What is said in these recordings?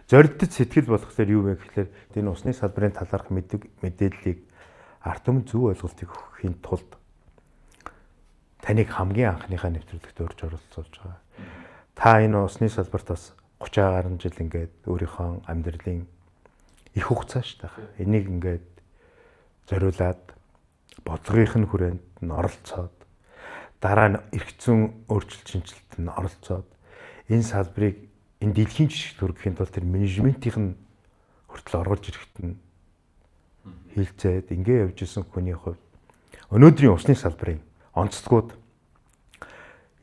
зоригдож сэтгэл болгохлоор юу вэ гэхээр энэ усны салбарын талаарх мэдээллийг ард түмэн зөв ойлголтыг өгөхийн тулд таныг хамгийн анхныхаа нэвтрүүлэгт урьж оролцуулж байгаа. Та энэ усны салбарт бас 30 гаруй жил ингээд өөрийнхөө амьдралын их хугацаа шүү дээ. Энийг ингээд зориулаад бодлогынх нь хүрээнд нь оролцоод дараа нь эргэцэн өөрчлөлт шинжилэлт нь оролцоод энэ салбарыг энэ дэлхийн жишг төрөхийн тулд тэр менежментийн нь хүртэл оролж ирэхэд нь хилцээд ингээ явж исэн хүний хувьд өнөөдрийн усны салбарын онцлогуд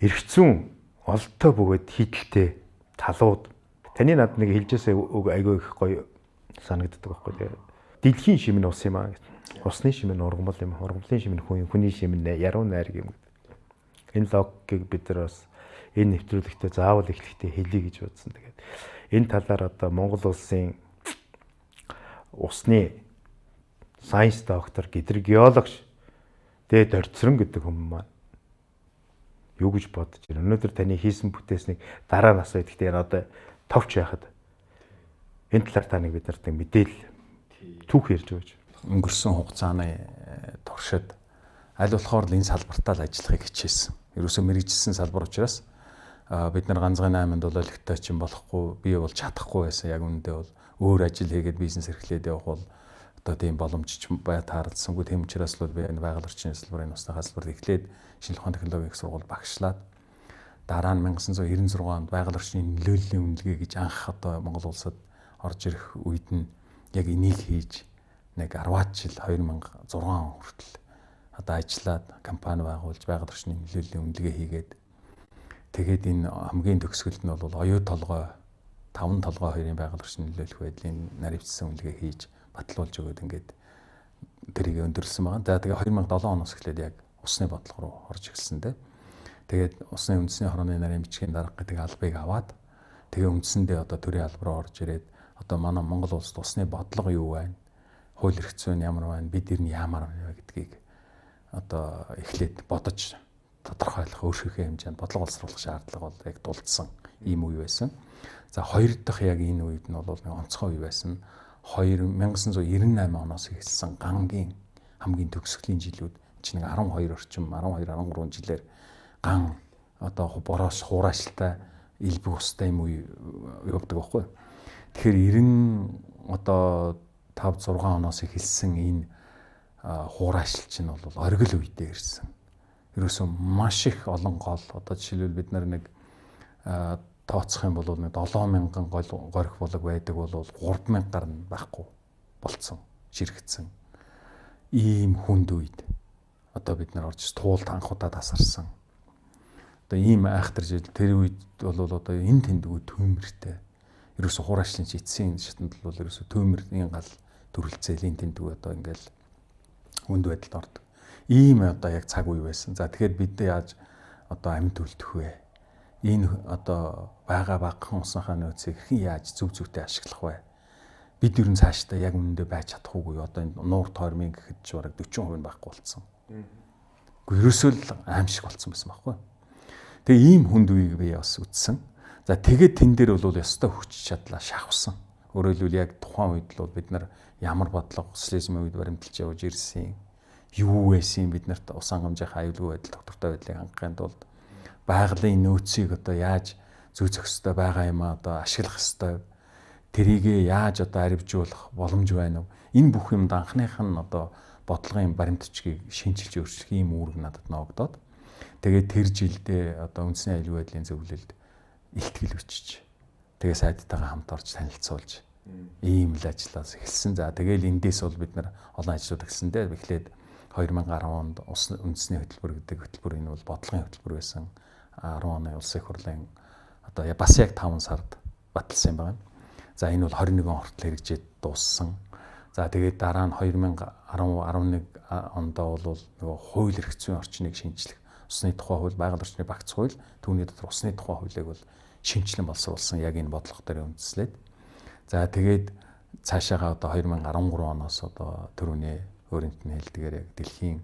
эргэцэн олдтой бөгөөд хидэлтэй талууд таны над нэг хэлжээсээ үг айгүй их гоё санагддаг байхгүй тийм. Дэлхийн шим нь ус юм аа. Усны шим нь ургамал юм. Ургамлын шим нь хүний шим нь яруу найраг юм. Энэ логикийг бид нар бас энэ нэвтрүүлэгтээ заавал эхлэхдээ хэлье гэж бодсон. Тэгээд энэ талаар одоо Монгол улсын усны сайенс доктор, гэдэр геологч Дээд Орцрон гэдэг хүмүүс маань юу гэж бодож байна? Өнөөдөр таны хийсэн бүтээснийг дараа нь асууя. Гэхдээ одоо товч яхад энэ талаар та нэг бид нарт мэдээлэл түүх ярьж өгөөч. Өнгөрсөн хугацааны туршид аль болохоор л энэ салбартаа л ажиллахыг хичээсэн. Ерөөсөө мэрэгжсэн салбар учраас бид нар ганцхан 8-нд бол олигтой ч юм болохгүй, бие бол чадахгүй байсан. Яг үүндээ бол өөр ажил хийгээд бизнес эрхлээд явах бол одоо тийм боломж ч бай таарлсангүй. Тийм учраас л би энэ байгаль орчны салбарын усны салбарт эхлээд шинжлэх ухааны технологийн их сургууль багшлаад дараа нь 1996 онд байгаль орчны нөлөөллийн үнэлгээ гэж анх одоо Монгол улсад орж ирэх үед нь яг энийг хийж нэг 10-аад жил 2006 он хүртэл одоо ажиллаад компани байгуулж байгаль орчны нөлөөллийн үнэлгээ хийгээд тэгээд энэ хамгийн төгсгөлд нь бол оюу толгой 5 толгой хоёрын байгаль орчны нөлөөлөх байдлын наривчсан үнэлгээ хийж батлуулж өгөөд ингээд тэрийг өндөрлсөн байгаа. За тэгээ 2007 оноос эхлээд яг усны бодлого руу орж ирсэн дээ. Тэгээд усны үндэсний хорооны нарийн бичгийн дарга гэдэг албыг аваад тэгээ үндсэндээ одоо төрийн алба руу орж ирээд одоо манай Монгол улсад усны бодлого юу вэ? Хууль эрх зүйн ямар байна? Бид нар нь ямар вэ гэдгийг одоо эхлээд бодож тодорхойлох өөрийнхөө хэмжээнд бодлого боловсруулах шаардлага бол яг дулдсан ийм үе байсан. За хоёр дахь яг энэ үед нь бол нэг онцгой үе байсан. 1998 оноос эхэлсэн гангийн хамгийн төгсгөлийн жилүүд чинь 12 орчим 12 13 жилээр ган одоо бороос хуурайшилтай элбэг устай юм уу явдаг байхгүй. Тэгэхээр 90 одоо 5 6 оноос эхэлсэн энэ хуурайшил чинь бол оргил үедээ ирсэн. Ерөөсөө маш их олон гол одоо жишээлбэл бид нар нэг тооцох юм бол нэг 7000 горих булаг байдаг бол 3000 гар нь байхгүй болцсон, ширхэгдсэн. Ийм хүнд үед одоо бид нар орж туулд анхудаа тасарсан. Одоо ийм айхтар жил тэр үед бол одоо энэ тэндгүү түймэртэй. Ерөөсө хуурайшлын эцсийн шатанд бол ерөөсө түймэрийн гал төрөлцөөл энэ тэндгүү одоо ингээл хүнд байдалд ордог. Ийм одоо яг цаг үе байсан. За тэгэхээр бид яаж одоо амьд үлдэх вэ? Энэ одоо байгаа багахан усныхаа нөөцийг хэрхэн яаж зөв зөвтэй ашиглах вэ? Бид ер нь цаашдаа яг үнэндээ байж чадах уугүй одоо энэ нуур тойрмын гэхэд ч бараг 40% байхгүй болцсон. Гэхдээ ерөөсөө л аимшиг болцсон байсан байхгүй. Тэгээ ийм хүнд үеийг би бас үтсэн. За тэгээд тэн дээр бол ёстой хүч чадлаа шахавсан. Өөрөөр хэлбэл яг тухайн үед л бид нар ямар бодлого социализмын үед баримталж явж ирсэн юу байсан бид нарт ус хангамжийн аюулгүй байдал доктортой байдлыг хангахын тулд байгалийн нөөцийг одоо яаж зүйцэх ёстой байгаа юм одоо ашиглах ёстой тэрийгэ яаж одоо аривжуулах боломж байна уу энэ бүх юмд анхных нь одоо бодлогын баримтчгийг шинжилж өөрчлөх ийм үүрэг надад ногдоод тэгээд тэр жилдээ одоо үндэсний аюулгүй байдлын зөвлөлд илтгэл бичиж тэгээ сайдтайгаа хамт орж танилцуулж ийм л ажиллаас эхэлсэн. За тэгээл эндээс бол бид нар олон ажлууд эхэлсэндээ эхлээд 2010 онд үндэсний хөтөлбөр гэдэг хөтөлбөр энэ бол бодлогын хөтөлбөр байсан. 10 оны улсын их хурлын одоо бас яг 5 сард баталсан юм байна. За энэ бол 21 он хүртэл хэрэгжээд дууссан. За тэгээд дараа нь 2011 ондоо бол нөгөө хууль эрх зүйн орчныг шинжлэх усны тухай хууль, байгаль орчны багц хууль, түүний дотор усны тухай хуулийг бол шинжилэн боловсруулсан яг энэ бодлого дээр үндэслээд. За тэгээд цаашаага одоо 2013 оноос одоо төрөний өөрөнт нь хэлдгээр яг дэлхийн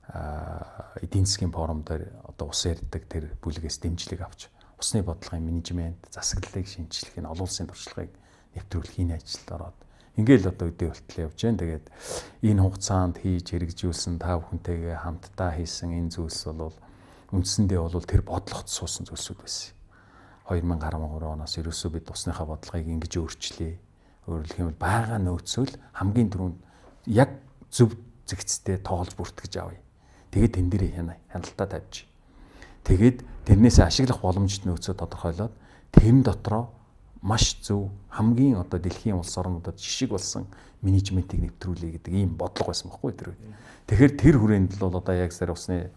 эдийн засгийн форум дээр одоо ус ярьдаг тэр бүлгээс дэмжлэг авч усны бодлогын менежмент, засаглалыг шинжлэх энэ олон улсын туршлагыг нэвтрүүлэх энэ ажилд ороод ингээл одоо үдээ болтол явж байна. Тэгээд энэ хугацаанд хийж хэрэгжүүлсэн та бүхэнтэйгээ хамтдаа хийсэн энэ зүйлс бол үндсэндээ бол тэр бодлогот суусан зүйлсүүд байсан. 2013 оноос ерөөсөө бид усныхаа бодлогыг ингэж өөрчлөе. Өөрөлдөх юм бол байгаа нөөцөл хамгийн түрүүнд яг зөв зэгцтэй тоолж бүртгэж авъя. Тэгээд тэн дээрээ хяналтаа тавьж. Тэгээд тэрнээс ашиглах боломжит нөөцөө тодорхойлоод тэрэн дотроо маш зөв хамгийн одоо дэлхийн улс орнуудад жишг болсон менежментийг нэвтрүүлээ гэдэг ийм бодлого байсан байхгүй тэр үед. Тэгэхээр тэр хүрээнд л бол одоо яг сар усны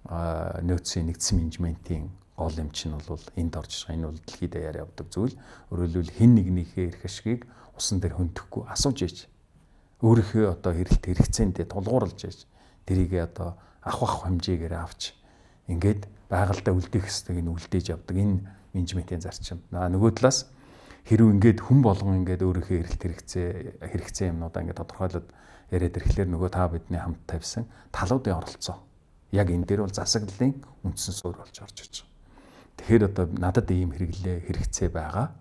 нөөцийн нэгдсэн менежментийн гол юм чинь бол энд орж байгаа. Энэ бол дэлхийд даяар явдаг зүйл. Өөрөөр хэлбэл хэн нэгнийхээ эрх ашгийг усан дээр хөндөхгүй асууж ийж өөрийнхөө одоо хэрэлт хэрэгцээндээ тулгуурлаж ийж тэрийгээ одоо авах хэмжээгээр авч ингээд байгальдаа үлдээх хэвээр нь үлдээж явдаг энэ менежментийн зарчим. Нөгөө талаас хэрвээ ингээд хүн болгон ингээд өөрийнхөө хэрэгцээ юмнуудаа ингээд тодорхойлоод яриад ирэхлээр нөгөө та бидний хамт тавьсан талуудын оролцоо. Яг энэ дээр бол засаглалын үндсэн суурь болж орж иж байгаа. Тэгэхээр одоо надад ийм хэрэгцээ байгаа.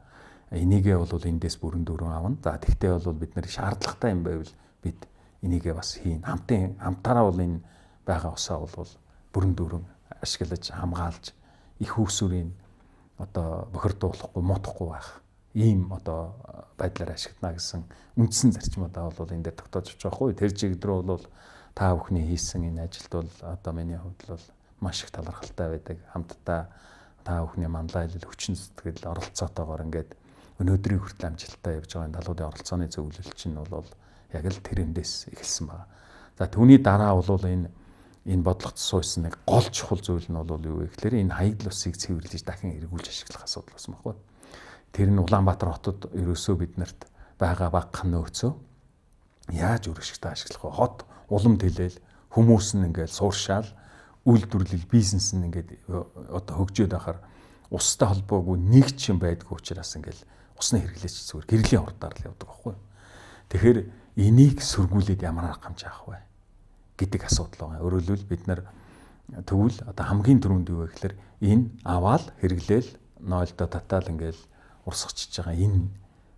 Энийгээ бол эндээс бүрэн дүүрэн авна. За тэгтээ бол бид нэр шаардлагатай юм байвал бид энийгээ бас хийн. Хамтаараа бол энэ байгаа усаа бол бүрэн дүүрэн ашиглаж хамгаалж их усүрийн одоо бохирдуулахгүй мутахгүй байх. Ийм одоо байдлаар ашиглана гэсэн үндсэн зарчмуудаа бол энэ дээр тогтоож байгаа хгүй. Тэр чиглэл рүү бол та бүхний хийсэн энэ ажилд бол одоо миний хувьд бол маш их талархалтай байдаг. Хамтдаа та бүхний мандаа хэлэл хүчин зүтгэл оролцоотойгоор ингээд өнөөдрийн хүртэл амжилттай явж байгаа энэ талуудын оролцооны зөвлөл чинь бол яг л тэрэндээс эхэлсэн байна. За түүний дараа бол энэ бодлогот суусан нэг гол чухал зүйл нь бол юу вэ гэхээр энэ хаягдл усыг цэвэрлэж дахин эргүүлж ашиглах асуудал байсан байхгүй. Тэр нь Улаанбаатар хотод ерөөсөө биднэрт байгаа багахан нөөцөө яаж өргөжтэй ашиглах вэ? Хот улам тэлэл хүмүүс нь ингээд сууршаал үйлдвэрлэл бизнес нь ингээд одоо хөгжөөд байхаар устай холбоогүй нэг ч юм байдгүй учраас ингээд усны хэрэглээч зүгээр гэрлийн хурдаар л явдаг байхгүй. Тэгэхээр энийг сөргүүлээд ямар арга хэмжээ авах вэ гэдэг асуудал байгаа. Өөрөөр хэлбэл бид нар тэгвэл одоо хамгийн түрүүнд юу вэ гэхээр энэ аваад хэрэглээл нойлдо татаал ингээд урсгачиж байгаа энэ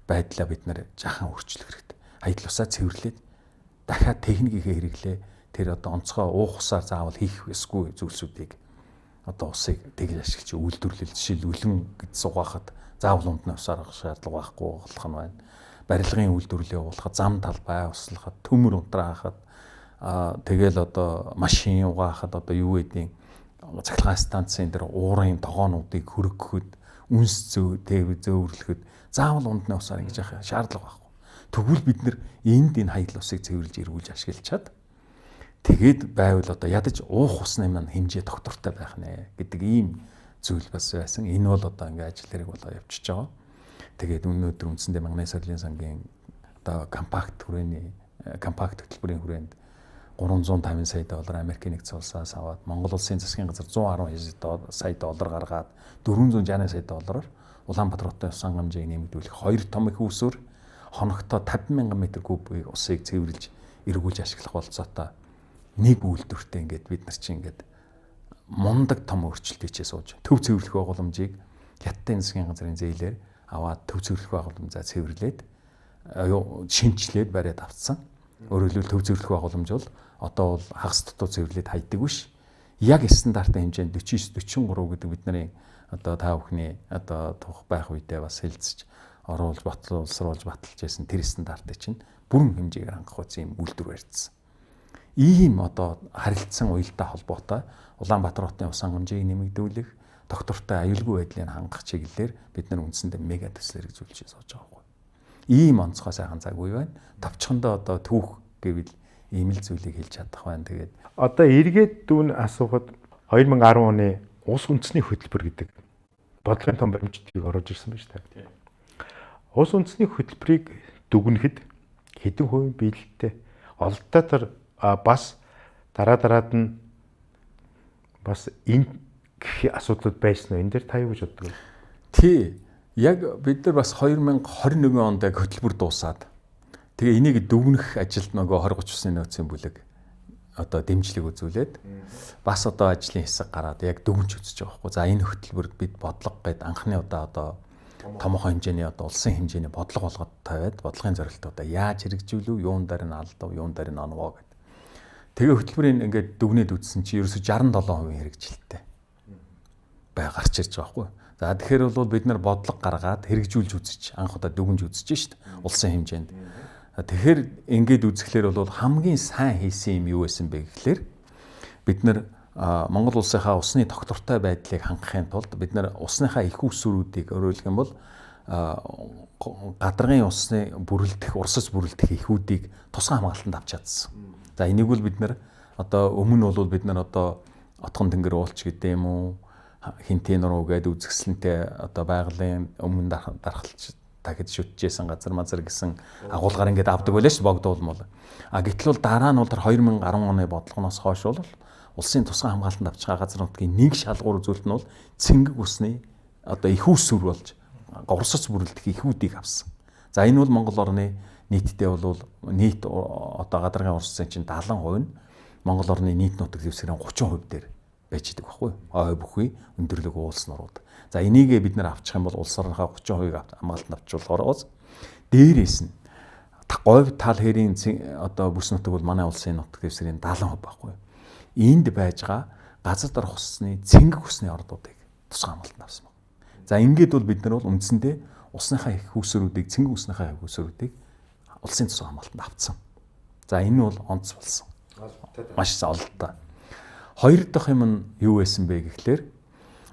байдлаа бид нар жаахан өөрчлөх хэрэгтэй. Хаягдл усаа цэвэрлээд дахиад техникийнхээ хэрэглээ тэр одоо онцгой уух усаар заавал хийх эсгүй зүйлсүүдийг одоо усыг тэгж ашиглаж үйлдвэрлэл жишээл үлэн гэж сугаахад заавал умдны усаар шаардлага байхгүй болох нь байна. Барилгын үйлдвэрлэлээ явуулахад зам талбай услахад төмөр унтраа хахад тэгэл одоо машин угаахад одоо юу гэдгийг цахилгаан станцын дээр уурын тогоонуудыг хөргөхөд үнс зөөврлөхөд заавал умдны усаар ингэж яхах шаардлага байхгүй. Тэгвэл бид нэр энэ хаягдл усыг цэвэрлж эргүүлж ашиглачаад тэгээд байвал одоо ядаж уух усны маань хэмжээ доктортой байх нэ гэдэг ийм зүйл бас байсан. Энэ бол одоо ингээ ажил хэрэг болоо явчихж байгаа. Тэгээд өнөөдөр үндсэндээ Манганы соёлын сангийн одоо компакт хөтөлбөрийн хүрээнд 350 сая доллар Америкийн нэгдсэн улсаас аваад Монгол улсын засгийн газар 110 сая доллар гаргаад 460 сая доллараар Улаанбаатар хотын ус хангамжийг нэмэгдүүлэх 2 том их усүр хоногтоо 50,000 м кубын усыг цэвэрлж эргүүлж ашиглах болцоотой нэг үйлдвэртэй ингээд бид нар чинь ингээд мундаг том өөрчлөлт хийчээ сууж төв цэвэрлэх байгууламжийг хятадын засгийн газрын зээлээр аваад төв цэвэрлэх байгууламжаа цэвэрлээд шинжилээд бариад авцсан. Өөрөөр хэлбэл төв цэвэрлэх байгууламж бол одоо бол хагас дутуу цэвэрлээд хайдаг биш. Яг стандартын хэмжээнд 49-43 гэдэг бидний одоо та бүхний одоо тух байх үедээ бас хэлцэж оруулж батлуулж байсан тэр стандартыг чинь бүрэн хэмжээгээр хангах үс юм үйлдвэр барьсан. Ийм одоо харилцан уялдаа холбоотой Улаанбаатар хотын ус хангамжийг нэмэгдүүлэх, доктортой аюулгүй байдлыг хангах чиглэлээр бид нар үндсэндээ мега төслөр үзүүлж сууж байгаа байхгүй. Ийм онцгой сайхан цаг үе байна. Тавчхандаа одоо түүх гэвэл ийм л зүйлийг хэлж чадах байна. Тэгээд одоо эргээд дүүн асуухад 2010 оны ус үндэсний хөтөлбөр гэдэг бодлогын том баримтыг оруулж ирсэн байна шүү дээ. Ус үндэсний хөтөлбөрийг дүгнэхэд хэдэн хувийн биелэлтэй олдтоор бас дараад нь бас энэ гэх асуудлууд байсан нь энэ дээр та юу гэж боддог вэ? Тий. Яг бид нар бас 2021 онд яг хөтөлбөр дуусаад тэгээ энийг дүгнэх ажилд нөгөө 2030 нөөцийн бүлэг одоо дэмжлэг үзүүлээд бас одоо ажлын хэсэг гараад яг дүгнж үзэж байгаа байхгүй. За энэ хөтөлбөрт бид бодлого гээд анхны удаа одоо томоохон хэмжээний одоо улсын хэмжээний бодлого болгоод тавиад бодлогын зорилтуудаа яаж хэрэгжүүлв, юун дээр нь алдав, юун дээр нь онвоо гэдэг. Тэгээ хөтөлбөрийн ингээд дүгнээд үзсэн чи ерөөсө 67% хэрэгжилттэй бай гарч ирж байгаа байхгүй. За тэгэхээр бол бид нар бодлого гаргаад хэрэгжүүлж үзэж анх удаа дүгнж үзэж шít улсын хэмжээнд. Тэгэхээр ингээд үзэхлээр бол хамгийн сайн хийсэн юм юу байсан бэ гэхлээр бид нар Монгол улсынхаа усны тогтвортой байдлыг хангахын тулд бид нар усныхаа их усүрүүдийг өөрөөлөх юм бол гадаргын усны бүрэлдэх, урсаж бүрэлдэх ихүүдийг тусгай хамгаалтанд авч чадсан. За энийг бол бид нар одоо өмнө бол бид нар одоо отгон тэнгэр уулч гэдэг юм уу хинтийн руу гээд үзэсгэлэнтэй одоо байгалийн өмнө дархалж дахид шүтжсэн газар мазар гэсэн агуулгаар ингээд авдаг байлаа ш богдуулмал. Гэтэл бол дараа нь бол 2010 оны бодлогоноос хойш бол улсын тусгай хамгаалтанд авч байгаа газар нутгийн нэг шалгуур үзүүлэлт нь бол цэнгэг усны одоо их усүр болж урсаж бүрэлдэх ихүүдийг авсан. За энэ бол Монгол орны нийтдээ бол нийт одоо гадаргын урссын чинь 70% нь Монгол орны нийт нутаг дэвсгэрийн 30% дээр байж идэг байхгүй ой бүхий өндөрлөг уулс нурууд. За энийгээ бид нэр авчих юм бол улс орнохоо 30% хамгаалтанд авчруулахоос дээрээс нь говь тал хэрийн одоо бүс нутаг бол манай улсын нутаг дэвсгэрийн 70% байхгүй. Энд байж байгаа газар дарах усны цэнгэг усны ордуудыг тусгай хамгаалтанд авсан байна. За ингээд бол бид нар бол үндсэндээ усныхаа их усруудыг цэнгэг усныхаа их усруудыг улсын тусгай хамгаалтанд авцсан. За энэ бол онц болсон. Маш олдтой. Хоёр дахь юм нь юу байсан бэ гэхлээр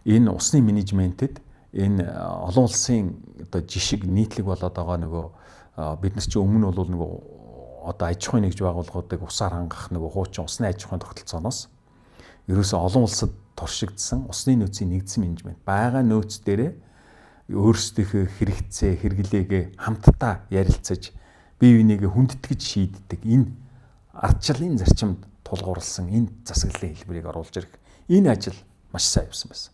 энэ усны менежментэд энэ олон улсын одоо жишг нийтлэг болоод байгаа нөгөө бид нар чи өмнө бол нөгөө одоо аж ахуйн нэгж байгууллагуудыг усаар хангах нөгөө хуучин усны аж ахуйн тогтолцооноос ерөөсөө олон улсад туршигдсан усны нөөцийн нэгдсэн менежмент байгаа нөөц дээрээ өөрсдийнхөө хэрэгцээ хэрэглээгээ хамтдаа ярилцаж бие бинийгээ хүндэтгэж шийддэг энэ ардчлалын зарчимд тулгуурласан энэ засаглалын хэлбэрийг оруулж ирэх энэ ажил маш сайн явсан байсан.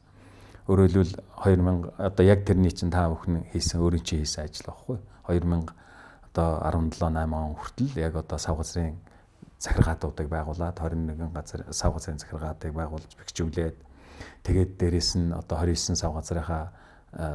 Өөрөөр хэлбэл 2000 одоо яг тэрний чинь та бүхэн хийсэн өөрийн чинь хийсэн ажил байхгүй 2000 одоо 17-8 он хүртэл яг одоо сав газрын захиргаатуудыг байгуулад 21 газар сав газрын захиргаатыг байгуулж бэхжүүлээд тэгээд дээрэс нь одоо 29 сав газрынхаа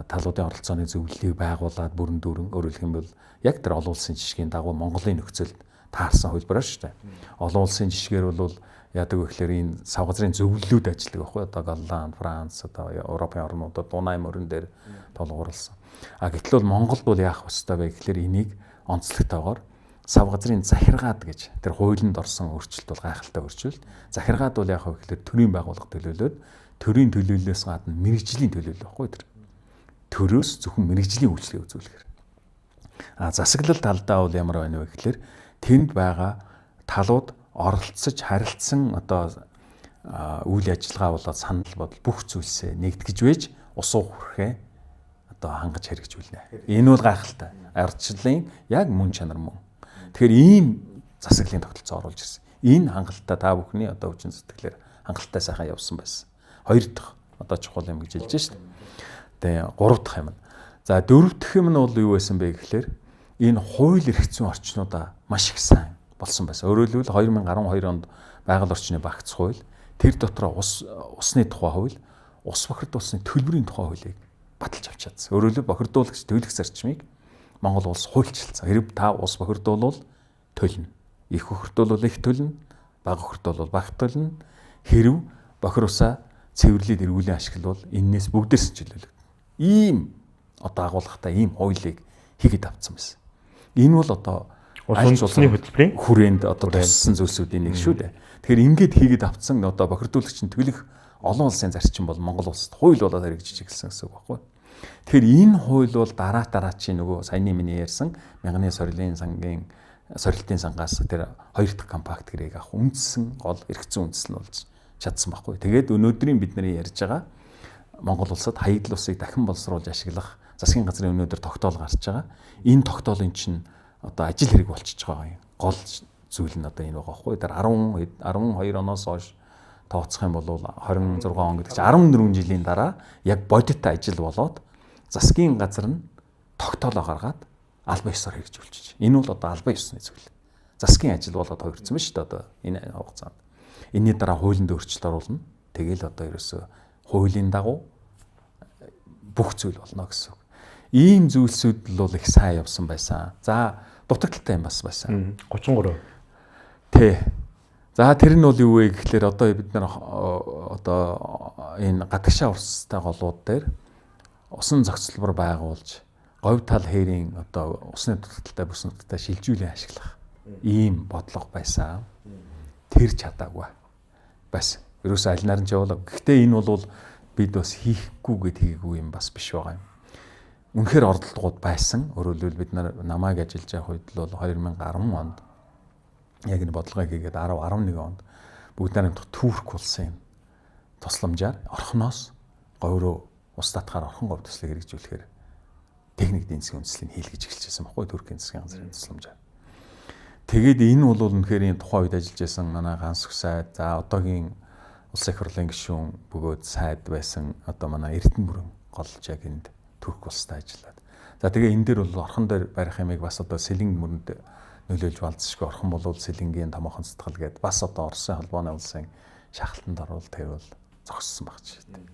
талуудын оролцооны зөвлөлийг байгуулад бүрэн дүүрэн өөрөөр хэлбэл яг тэр олон улсын жишгийн дагуу Монголын нөхцөлд таарсан хөлбөрөө шүү дээ. Олон улсын жишгээр бол яадаг вэ гэхээр энэ сав газрын зөвлөлүүд ажилладаг байхгүй одоо Голланд, Франц одоо Европын орнуудад Дунай мөрөн дээр тулгуурласан. Гэтэл бол Монголд бол яах ёстой вэ гэхээр энийг онцлогтойгоор сав газрын захиргаад гэж тэр хуулинд орсон өөрчлөлт бол гайхалтай өөрчлөлт. Захиргаад бол яах вэ гэхээр төрийн байгууллага төлөөлөөд төрийн төлөөллөөс гадна мэрэгжлийн төлөөлөл байхгүй тэр. Төрөөс зөвхөн мэрэгжлийн үйлчлэгээ үзүүлэхээр. Засаглал талдаа бол ямар байна вэ гэхээр тэнд байгаа талууд оролцож харилцсан одоо үйл ажиллагаа болоод санал бодол бүх зүйлсээ нэгтгэж вэж усуу хүрхээ одоо хангаж хэрэгжүүлнэ. Энэ бол гайхалтай. Ардчлалын яг мөн чанар мөн. Тэгэхээр ийм засаглалын тогтолцоо оруулж ирсэн. Энэ хангалттай та бүхний одоо хүчин сэтгэлээр хангалттай сайхан явсан байсан. Хоёр дахь одоо чухал юм гэж хэлж шээ. Тэгээ гурав дахь юм. За дөрөв дэх юм нь бол юу байсан бэ гэхээр энэ хууль эрх зүйн орчнуудаа маш их сайн болсон байсан. Өөрөөр хэлбэл 2012 онд байгаль орчны багц хууль тэр дотроо усны тухай хууль, ус бохирдуулсны төлбөрийн тухай хуулийг баталж авч чадсан. Өөрөөр хэлбэл бохирдуулагч төлөх зарчмыг Монгол улс хуульчилсан. Хэрэг та ус бохирдуулвал төлнө. Их бохирдуулвал их төлнө, бага бохирдуулвал бага төлнө. Хэрэг бохир усаа цэвэрлээд эргүүлийн ашиглавал энээс бүгдээс чөлөөлөг. Ийм одоо агуулгатай ийм хуулийг хийгээд авсан байсан. Энэ бол одоо улсын хөтөлбөрийн хүрээнд одоо туссан зүйлсүүдийн нэг шүү дээ. Тэгэхээр ингээд хийгээд авцсан одоо бохирдуулагч нь төлөх олон улсын зарчим бол Монгол улсад хууль болоод хэрэгжиж эхэлсэн гэсэн үг байхгүй. Тэгэхээр энэ хууль бол дараа чинь нөгөө саяны миний ярьсан мянганы сорилтын сангаас тэр хоёр дахь компакт гэрээг авах үндсэн гол эрх зүйн үндэслэл болж чадсан байхгүй. Тэгээд өнөөдрийн бидний ярьж байгаа Монгол улсад хаягдл усыг дахин боловсруулж ашиглах засгийн газрын өнөөдөр тогтоол гарч байгаа. Энэ тогтоолын чинь одоо ажил хэрэг болчихж байгаа юм. Гол зүйл нь одоо энэ байгаа байхгүй. Тэр 12 оноос хойш тооцох юм бол 26 он гэдэг чинь 14 жилийн дараа яг бодит ажил болоод засгийн газар нь тогтоолоо гаргаад албан ёсоор хэрэгжүүлж. Энэ бол одоо албан ёсны зүйл. Засгийн ажил болоод хувирсан ба шүү дээ одоо энэ хугацаанд. Энийний дараа хуулинд өөрчлөлт оруулна. Тэгэл одоо ерөөсөө хуулийн дагуу бүх зүйл болно гэсэн үг. Ийм зүйлсүүд л бол их сайн явсан байсан. За дутагдaltaй юм бас байсан. 33. Тэ. За тэр нь бол юу вэ гэхлээр одоо бид нар одоо энэ гадагшаа урстай голууд дээр усан зохицолбор байгуулж говь тал хээрийн одоо усны дутагдaltaй бүс нутагтай шилжүүлэн ашиглах ийм бодлого байсан. Тэр чадаагүй байсан. Ерөөсөө аль нарийн ч явуулаа. Гэхдээ энэ бол бид бас хийхгүйгээд хийгээгүй юм бас биш байгаа юм. Үнэхээр оролдлогууд байсан. Өөрөөр бид намайг ажиллаж явах үед л бол 2010 онд яг энэ бодлогыг хийгээд 10-11 онд бүгд намайг Турк улсын тусламжаар орхоноос говь руу ус татахаар орхон говь төслийг хэрэгжүүлэхээр техник эдийн засгийн үндэслэлийг хийлгэж эхэлчихсэн баггүй Туркийн засгийн газрын тусламжаар. Тэгээд энэ бол үнэхээр энэ тухайн үед ажиллаж байсан манай ганц сайд за одоогийн улс их хурлын гишүүн бөгөөд сайд байсан одоо манай Эрдэнэ бүрэн голж яг энд Турк улстай ажиллаад. За тэгээ энэ дээр бол орхон дээр барих юмыг бас одоо сэлэнг мөрөнд нөлөөлж балцшгүй орхон болвол сэлэнгийн томоохон цэцгэл гээд бас одоо Оросын холбооны улсын шахалтанд орвол тэр бол зогссон баг ч гэдэг.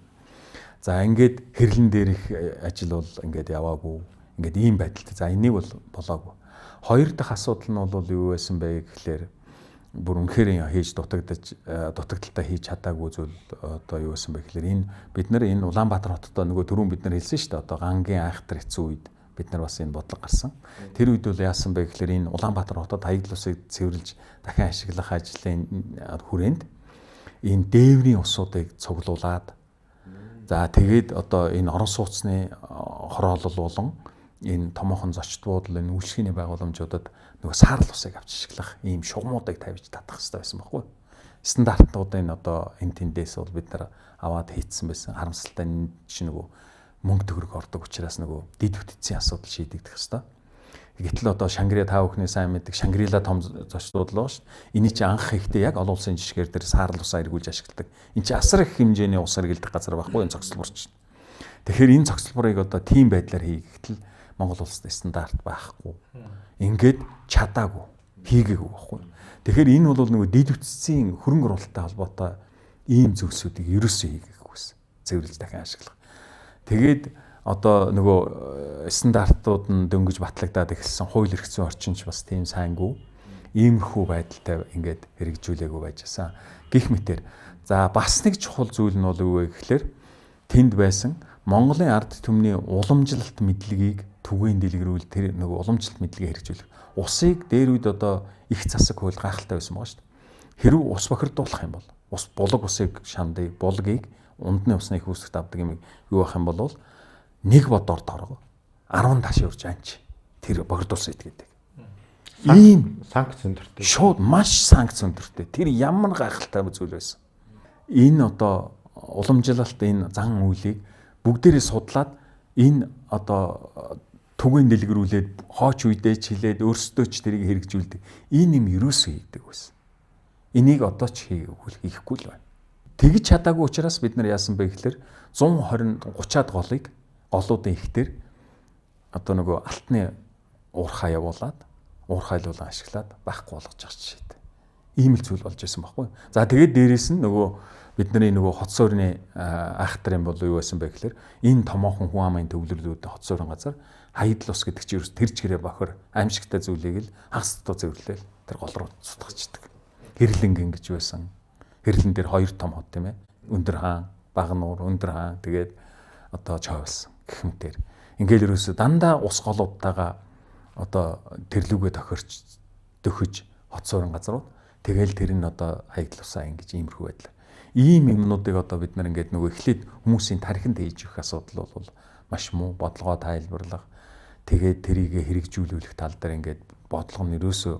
За ингээд хэрлэн дээрх ажил бол ингээд яваагүй. Ингээд ийм байдалтай. За энийг бол болоогүй. Хоёр дахь асуудал нь бол юу байсан бэ гэхлээр бүр үнэхээр хийж дутагдaltaй хийж чадаагүй зүйл одоо юу байсан бэ гэхлээр энэ бид нар энэ Улаанбаатар хотод нөгөө түрүүн бид нар хэлсэн шүү дээ одоо гангийн айхтар хэцүү үед бид нар бас энэ бодлого гарсан. Тэр үед бол яасан бэ гэхлээр энэ Улаанбаатар хотод хаягдл усыг цэвэрлж дахин ашиглах ажлын хүрээнд энэ дээврийн усуудыг цуглуулад за тэгээд одоо энэ орон сууцны хороолол болон энэ томоохон зочд буудал энэ үйлчлэгээний байгууламжуудад нөгөө саарл усыг авч ашиглах ийм шугамуудыг тавьж татах хэрэгтэй байсан байхгүй. Стандартуудын одоо энэ тэндээс бол бид нар аваад хийцсэн байсан. Харамсалтай энэ чинь нөгөө мөнгө төгрөг ордог учраас нөгөө дид бүтцийн асуудал шийдэгдэх хэрэгтэй. Гэтэл одоо Шангри та бүхний сайн мэддэг Шангрила том зочдууд л байгаа шүү. Эний чинь анх ихтэй яг олон улсын жишгээр дээр саарл усаа эргүүлж ашигладаг. Энд чинь асар их хэмжээний ус эргэлдэх газар байхгүй энэ цогцлборч. Тэгэхээр энэ цогцлборыг одоо тийм байдлаар хийгдэл Монгол улсад стандарт байхгүй. Ингээд чадаагүй, хийгээгүй байхгүй. Тэгэхээр энэ бол нөгөө дид бүтцийн хөрөнгө оруулалттай холбоотой ийм зүйлсүүдийг ерөөсөө хийгээгүйсэн. Цэвэрлж дахин ашиглах. Тэгээд одоо нөгөө стандартууд нь дөнгөж батлагдаад эхэлсэн хууль эрх зүйн орчинч бас тийм сайнгүй. Иймэрхүү байдалтай ингээд хэрэгжүүлээгүй байжсан. Гэх мэтэр за бас нэг чухал зүйл нь бол юу вэ гэхлээр тэнд байсан Монголын ард түмний уламжлалт мэдлэгийг түгээн дэлгэрүүл тэр нөгөө уламжлалт мэдлэгийг хэрэгжүүлэх. Усыг дээр үед одоо их засаг хууль гайхалтай байсан байгаа шүү дээ. Хэрв ус бохирдуулах юм бол ус булаг усыг шандыг булгийг ундны усны их үүсгэж авдаг юм юу байх юм бол нэг бодоор дорого 10 таш урж анч тэр бохирдуулсан гэдэг. Ийм санкц өндөртэй. Шууд маш санкц өндөртэй. Тэр ямар гайхалтай зүйл байсан. Энэ одоо уламжлалт энэ зан үйлийг бүгдээрээ судлаад энэ одоо түгээн дэлгэрүүлээд хооч үедээ ч хилээд өөрсдөө ч тэрийг хэрэгжүүлдэг. Энэ юм ерөөсөө хийдэг байсан. Энийг одоо ч хийхгүй л байна. Тэгж чадаагүй учраас бид нар яасан бэ гэхээр 120-30-аад голуудын ихтэр одоо нөгөө алтны уурхаа явуулаад уурхайлуулан ашиглаад байхгүй болгож авч шийдэ. Ийм л зүйл болж байсан байхгүй. За тэгээд дээрэс нь нөгөө бидний нөгөө хот суурины айхтар юм бол юу байсан бэ гэхээр энэ томоохон хүн амын төвлөрлүүд хот суурин газар хаягдл ус гэдэг чинь ерөөс тэр чигээрээ бохор аимшигтай зүйлийг л хагас дутуу цэвэрлээл тэр гол руу цутгачдаг. Хэрлэнгийн гэж байсан. Хэрлэн дээр хоёр том хот тийм ээ. Өндөр хаан, бага нуур, өндөр хаан тэгээд одоо чойвлсан гэх мэтэр. Ингээл ерөөсө дандаа ус голуудтайгаа одоо тэрлүүгээ тохиж хот суурин газрууд тэгэл тэр нь одоо хаягдл усаа ингэж иймэрхүү байдлаар. Ийм юмнуудыг одоо бид нар ингээд нөгөө эхлээд хүмүүсийн тархинд хийж өгөх асуудал бол маш муу бодлогоо тайлбарлах тэгээд тэрийг хэрэгжүүлүүлэх тал дээр ингээд бодлого нь ерөөсөө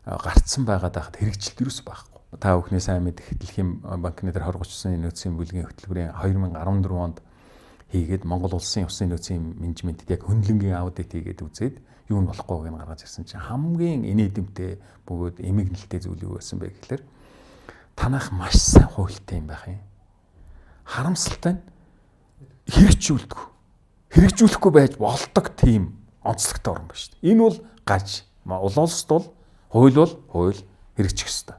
гарцсан байгаад байхад хэрэгжилт ерөөсөө байхгүй. Та бүхний сайн мэдэх Дэлхийн банкны дээр 2039 нөөцийн бүлгийн хөтөлбөрийн 2014 онд хийгээд Монгол улсын усны нөөцийн менежментэд яг хөндлөнгийн аудит хийгээд үзээд юу нь болохгүйг нь гаргаж ирсэн чинь хамгийн инээдэмтэй бөгөөд эмгэнэлтэй зүйл юу байсан бэ гэхээр танах маш сайн хуультай юм байх юм. Харамсалтай нь хэрэгжүүлэхгүй байж болдог тийм онцлогтой орн байна шүү дээ. Энэ бол гаж. Улуулсд бол хууль хэрэгжих ёстой.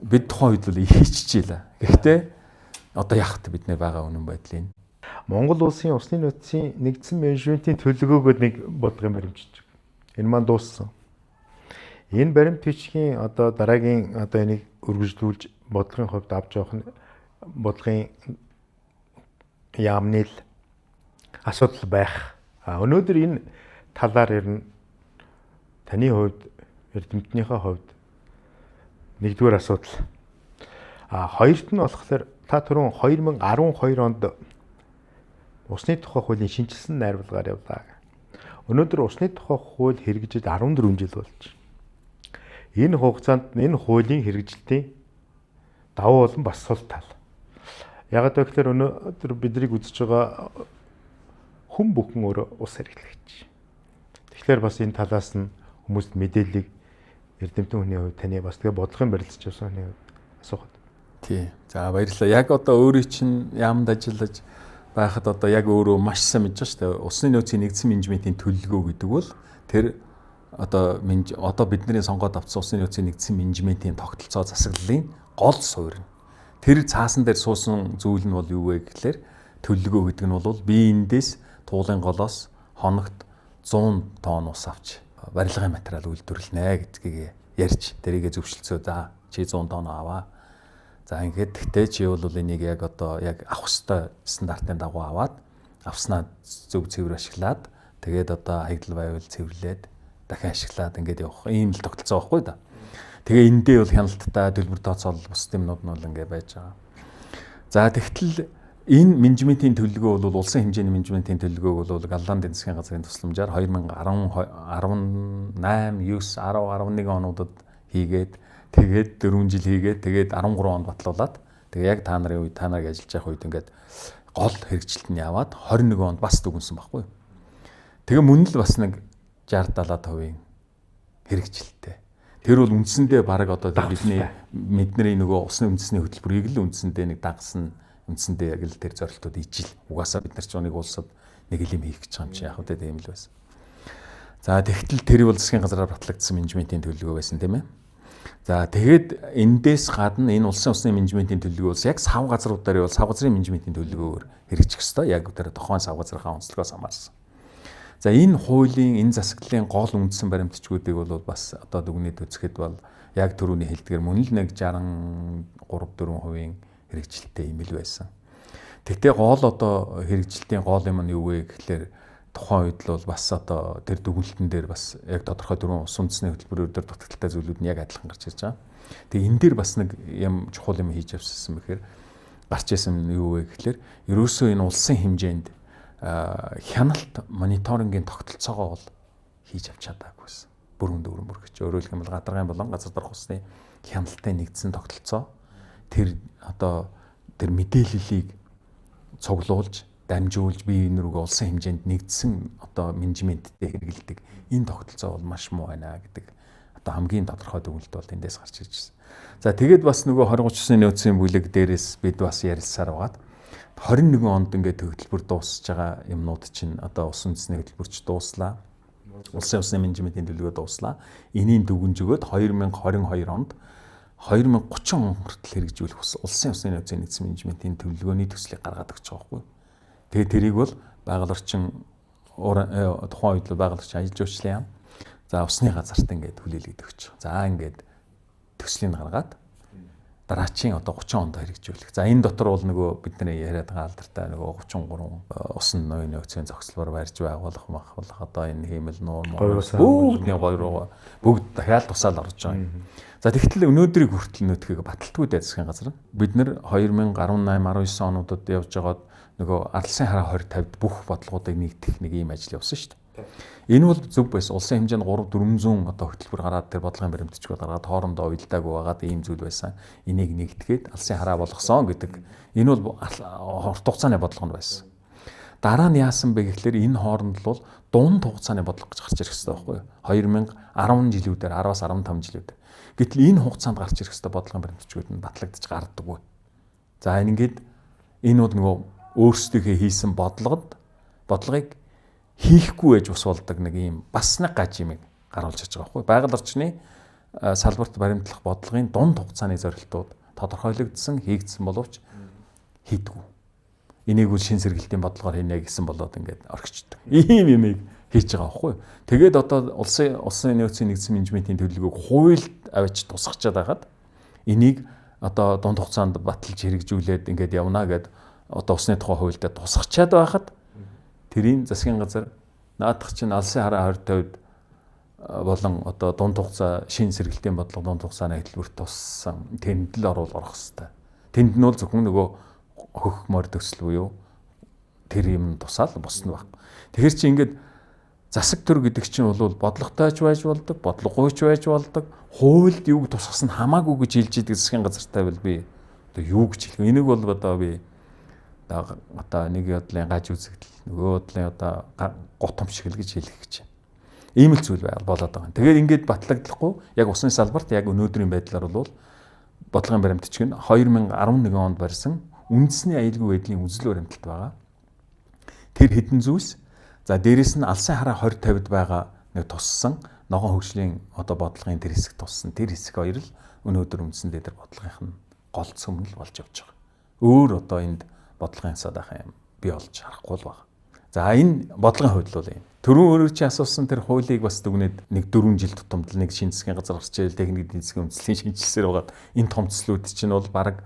Бид тухайн үед л хийчихжээ. Гэхдээ одоо яах вэ бид нэр байгаа үнэн байдлын. Монгол улсын усны нөөцийн нэгдсэн менежментийн төлөвлөгөөгөө нэг бодлогын баримтчиж. Энэ маань дууссан. Энэ баримт бичгийн одоо дараагийн одоо энийг өргөжлүүлж бодлогын хувьд авч явах нь бодлогын яамны л асуудал байх. Өнөөдөр энэ талаар ирнэ таны хувьд эрдэмтнийхээ хувьд нэгдүгээр асуудал. Хоёрт нь болохоор та түрүүн 2012 онд усны тухай хуулийн шинжилсэн найруулгаар явлаа. Өнөөдөр усны тухай хууль хэрэгжиж 14 жил болж байна. Энэ хугацаанд энэ хуулийн хэрэгжилтийн давуу болон бас сул тал. Яг гэвэл өнөөдөр биднийг үзэж байгаа хүн бүхэн өөрөө ус хэрэглэгч. Тэгэхээр бас энэ талаас нь хүмүүст мэдээллийг эрдэмтэн хүний хувьд таны бас тэгээ бодлогын барилцж явсан хүний хувьд асуухад. Тий. За баярлалаа. Яг одоо өөрийн чинь яамд ажиллаж байхад одоо яг өөрөө маш сайн мэдж байгаа шүү дээ. Усны нөөцийн нэгдсэн менежментийн төлөвлөгөө гэдэг бол тэр одоо бидний сонгоод авсан усны нөөцийн нэгдсэн менежментийн тогтолцоо засаглалын гол суурь. Тэр цаасан дээр суусан зүйл нь бол юу вэ гэхээр төлөвлөгөө гэдэг нь бол биеиндээс туулын голоос хоногт 100 тонн ус авч барилгын материал үйлдвэрлэнэ гэдгийг ярьж тэрийгэ зөвшөлдсөө. За чи 100 тонн аваа. За ингээд тэгтээ чи бол энийг яг одоо яг авах ёстой стандартын дагуу аваад авснаа зөв цэвэр ашиглаад тэгээд одоо хаягдл байвал цэвэрлээд дахин ашиглаад ингээд явах ийм л тогтолцоо байхгүй да. Тэгээ эндээ бол хяналттай төлбөр тооцоолол бус юмнууд нь бол ингээд байж байгаа. За тэгтэл энэ менежментийн төлөвлөгөө бол улсын хэмжээний менежментийн төлөвлөгөөг бол Галланд эдийн засгийн газрын тусламжаар 2018, 9, 10, 11 онуудад хийгээд тэгээд 4 жил хийгээд тэгээд 13 онд батлуулаад тэгээ яг та нарын үед та нарыг ажиллаж явах үед ингээд гол хэрэгжилт нь яваад 21 онд бас дүгнсэн байхгүй. Тэгээ мөн л бас нэг 60-70% хэрэгжилттэй. Тэр бол үндсэндээ баг одоо бидний нөгөө усны үндэсний хөтөлбөрийг л үндсэндээ нэг дагсан үндсэндээ яг л тэр зорилтууд ижил. Угаасаа бид нар ч нэг улсад нэг юм хийх гэж байгаа юм чи яг үгүй тийм л байсан. За тэгтэл тэр бол засгийн газраар батлагдсан менежментийн төлөвлөгөө байсан тийм ээ. За тэгээд эндээс гадна энэ улсын усны менежментийн төлөвлөгөө бол яг сав газруудаар бол сав газрын менежментийн төлөвлөгөөр хэрэгжих ёстой. Яг тэр тухайн сав газрынхаа онцлогоос хамаарсан. За энэ хуулийн энэ засаглалын гол үндсэн баримтчгүүдийг бол бас одоо дүгнээд үзэхэд бол яг түрүүний хэлдгээр мөн л нэг 63-4% хэрэгжилттэй юм л байсан. Тэгтээ гол одоо хэрэгжилтийн гол юм нь юу вэ гэхлээр тухайн үед л бол бас одоо тэр дүгнэлтэн дээр бас яг тодорхой дөрвөн ус үндэсний хөтөлбөрөөр дутагдaltaй зүйлүүд нь яг адилхан гарч ирж байгаа. Тэгээ энэ дээр бас нэг юм чухал юм хийж авсан бэхээр гарч ирсэн юу вэ гэхлээр ерөөсөө энэ улсын хэмжээнд хяналт мониторингийн тогтолцоогоо бол хийж авч чадаагүйсэн. Бүрэн бүргэж. Өөрөөр хэлбэл гадаргын болон газар дорх усны хяналтын нэгдсэн тогтолцоо тэр одоо тэр мэдээллийг цуглуулж, дамжуулж бие биенээ улсын хэмжээнд нэгдсэн одоо менежменттэй хэрэгэлдэг. Энэ тогтолцоо бол маш муу байна гэдэг одоо хамгийн тодорхой дүгнэлт бол эндээс гарч ирж байна. За тэгээд бас нөгөө 2039-ны нөөцийн бүлэг дээрээс бид бас ярилцсаар байгаад 21 онд ингээд хөтөлбөр дуусж байгаа юмнууд чинь одоо ус үндэсний хөтөлбөрч дууслаа. Улсын усны менежментийн төлөвлөгөө дууслаа. Энийн дүгнж өгөөд 2022 онд 2030 он хүртэл хэрэгжүүлэх улсын усны нөөцийн нэгдсэн менежментийн төлөвлөгөөний төслийг гаргаад өгч байгаа байхгүй. Тэгээ тэрийг бол байгаль орчин тухайн үед байгаль орчин аялал жуулчлалын яам. За усны газарт ингээд хүлээлгэж өгч. За ингээд төслийг гаргаад дараачийн одоо 30 онд хэрэгжүүлэх. За энэ дотор бол нөгөө бидний яриад байгаа алдартай нөгөө 33 усан ноёны нөөцийн зохицлоор барьж байгуулах одоо энэ хиймэл нуур бүгдний бүгд дахиад тусаал орж байгаа. За тэгтэл өнөөдрийг хүртэл нөтгийг баталтгүй засгийн газар бид нэр 2018, 19 онуудад явж байгаад нөгөө арлсын хараа 2050-д бүх бодлогуудыг нэгтгэх нэг ийм ажил явсан шүү дээ. Энэ бол зөв байсан. Улсын хэмжээнд 300-400 одоо хөтөлбөр гараад тэр бодлогын баримтчиг гаргаад хоорондоо уялдаагүй байгаад ийм зүйл байсан. Энийг нэгтгээд алсын хараа болгосон гэдэг. Энэ бол урт хугацааны бодлогонд байсан. Дараа нь яасан бэ гэхлээр энэ хооронд бол дунд хугацааны бодлого гэж гарч ирэх хэрэгтэй байхгүй юу? 2010 жилүүдээр 10-аас 15 жилүүд. Гэтэл энэ хугацаанд гарч ирэх хэрэгтэй бодлогын баримтчгүүд нь батлагдчих гардаггүй. За ингээд энэ бол нөгөө өөрсдийнхөө хийсэн бодлогыг хийхгүй байж ус болдог нэг юм бас нэг гаж юм гаруулж ирж байгаа байхгүй. Байгаль орчны салбарт баримтлах бодлогын дунд хугацааны зорилтууд тодорхойлогдсон, хийгдсэн боловч хийдэггүй. энийг үл шин сэргэлтийн бодлогоор хийнэ гэсэн болоод ингээд орхичдаг. Ийм юмыг хийж байгаа байхгүй юу? Тэгээд одоо улсын нөөцийн нэгдсэн менежментийн төлөвлөгөөг хуульд авчиж тусгачаад байгаад энийг одоо дунд хугацаанд баталж хэрэгжүүлээд ингээд явна гэд одоо усны тухай хуульдаа тусгачаад байхад тэрийн засгийн газар наадах чинь алсын хараа 2050-д болон одоо дунд хугацаа шин сэргэлтийн бодлого дунд хугацааны хэлбэрт туссан тэнд л орох хэвээр. Тэнд нь бол зөвхөн нөгөө хөх морь төсөл буюу тэр юм тусаал босно баг. Тэгэхээр чи ингээд засаг төр гэдэг чинь бол бодлоготойч байж болдог, бодлогогүйч байж болдог. Хуульд юуг тусгасан хамаагүй гэж хэлж идэг засгийн газартай бол би одоо юу гэж хэлэх вэ? Энийг бол одоо би одоо нэг бодлын гаж үзэгдэл, нөгөө бодлын одоо готомшигл гэж хэлэх гэж байна. Ийм л зүйл болоод байгаа. Тэгээд ингээд батлагдахгүй яг усны салбарт яг өнөөдрийн байдлаар бол бодлогын баримтч гэн 2011 онд барьсан үндэсний аюулгүй байдлын үзэл баримталт байгаа. Тэр хэдэн зүйлс за дээрэс нь алсын хараа 2050-д байгаа нэг туссан ногоон хөгжлийн одоо бодлогын тэр хэсэг туссан тэр хэсэг хоёр л өнөөдөр үндсэндээ тэр бодлогынх нь гол цөмнөл болж явж байгаа. Өөр одоо энд бодлогын асуудах юм би олж харахгүй л байна. За энэ бодлогын хувьд бол юм. Төрөө өөрөөр чи асуусан тэр хуулийг бас дүгнээд нэг 4 жил тутамдал нэг шинэ засгийн газар гарчээл техник эдийн засгийн үндэслэлийн шинжилсээр байгаад энэ том төслүүд чинь бол баг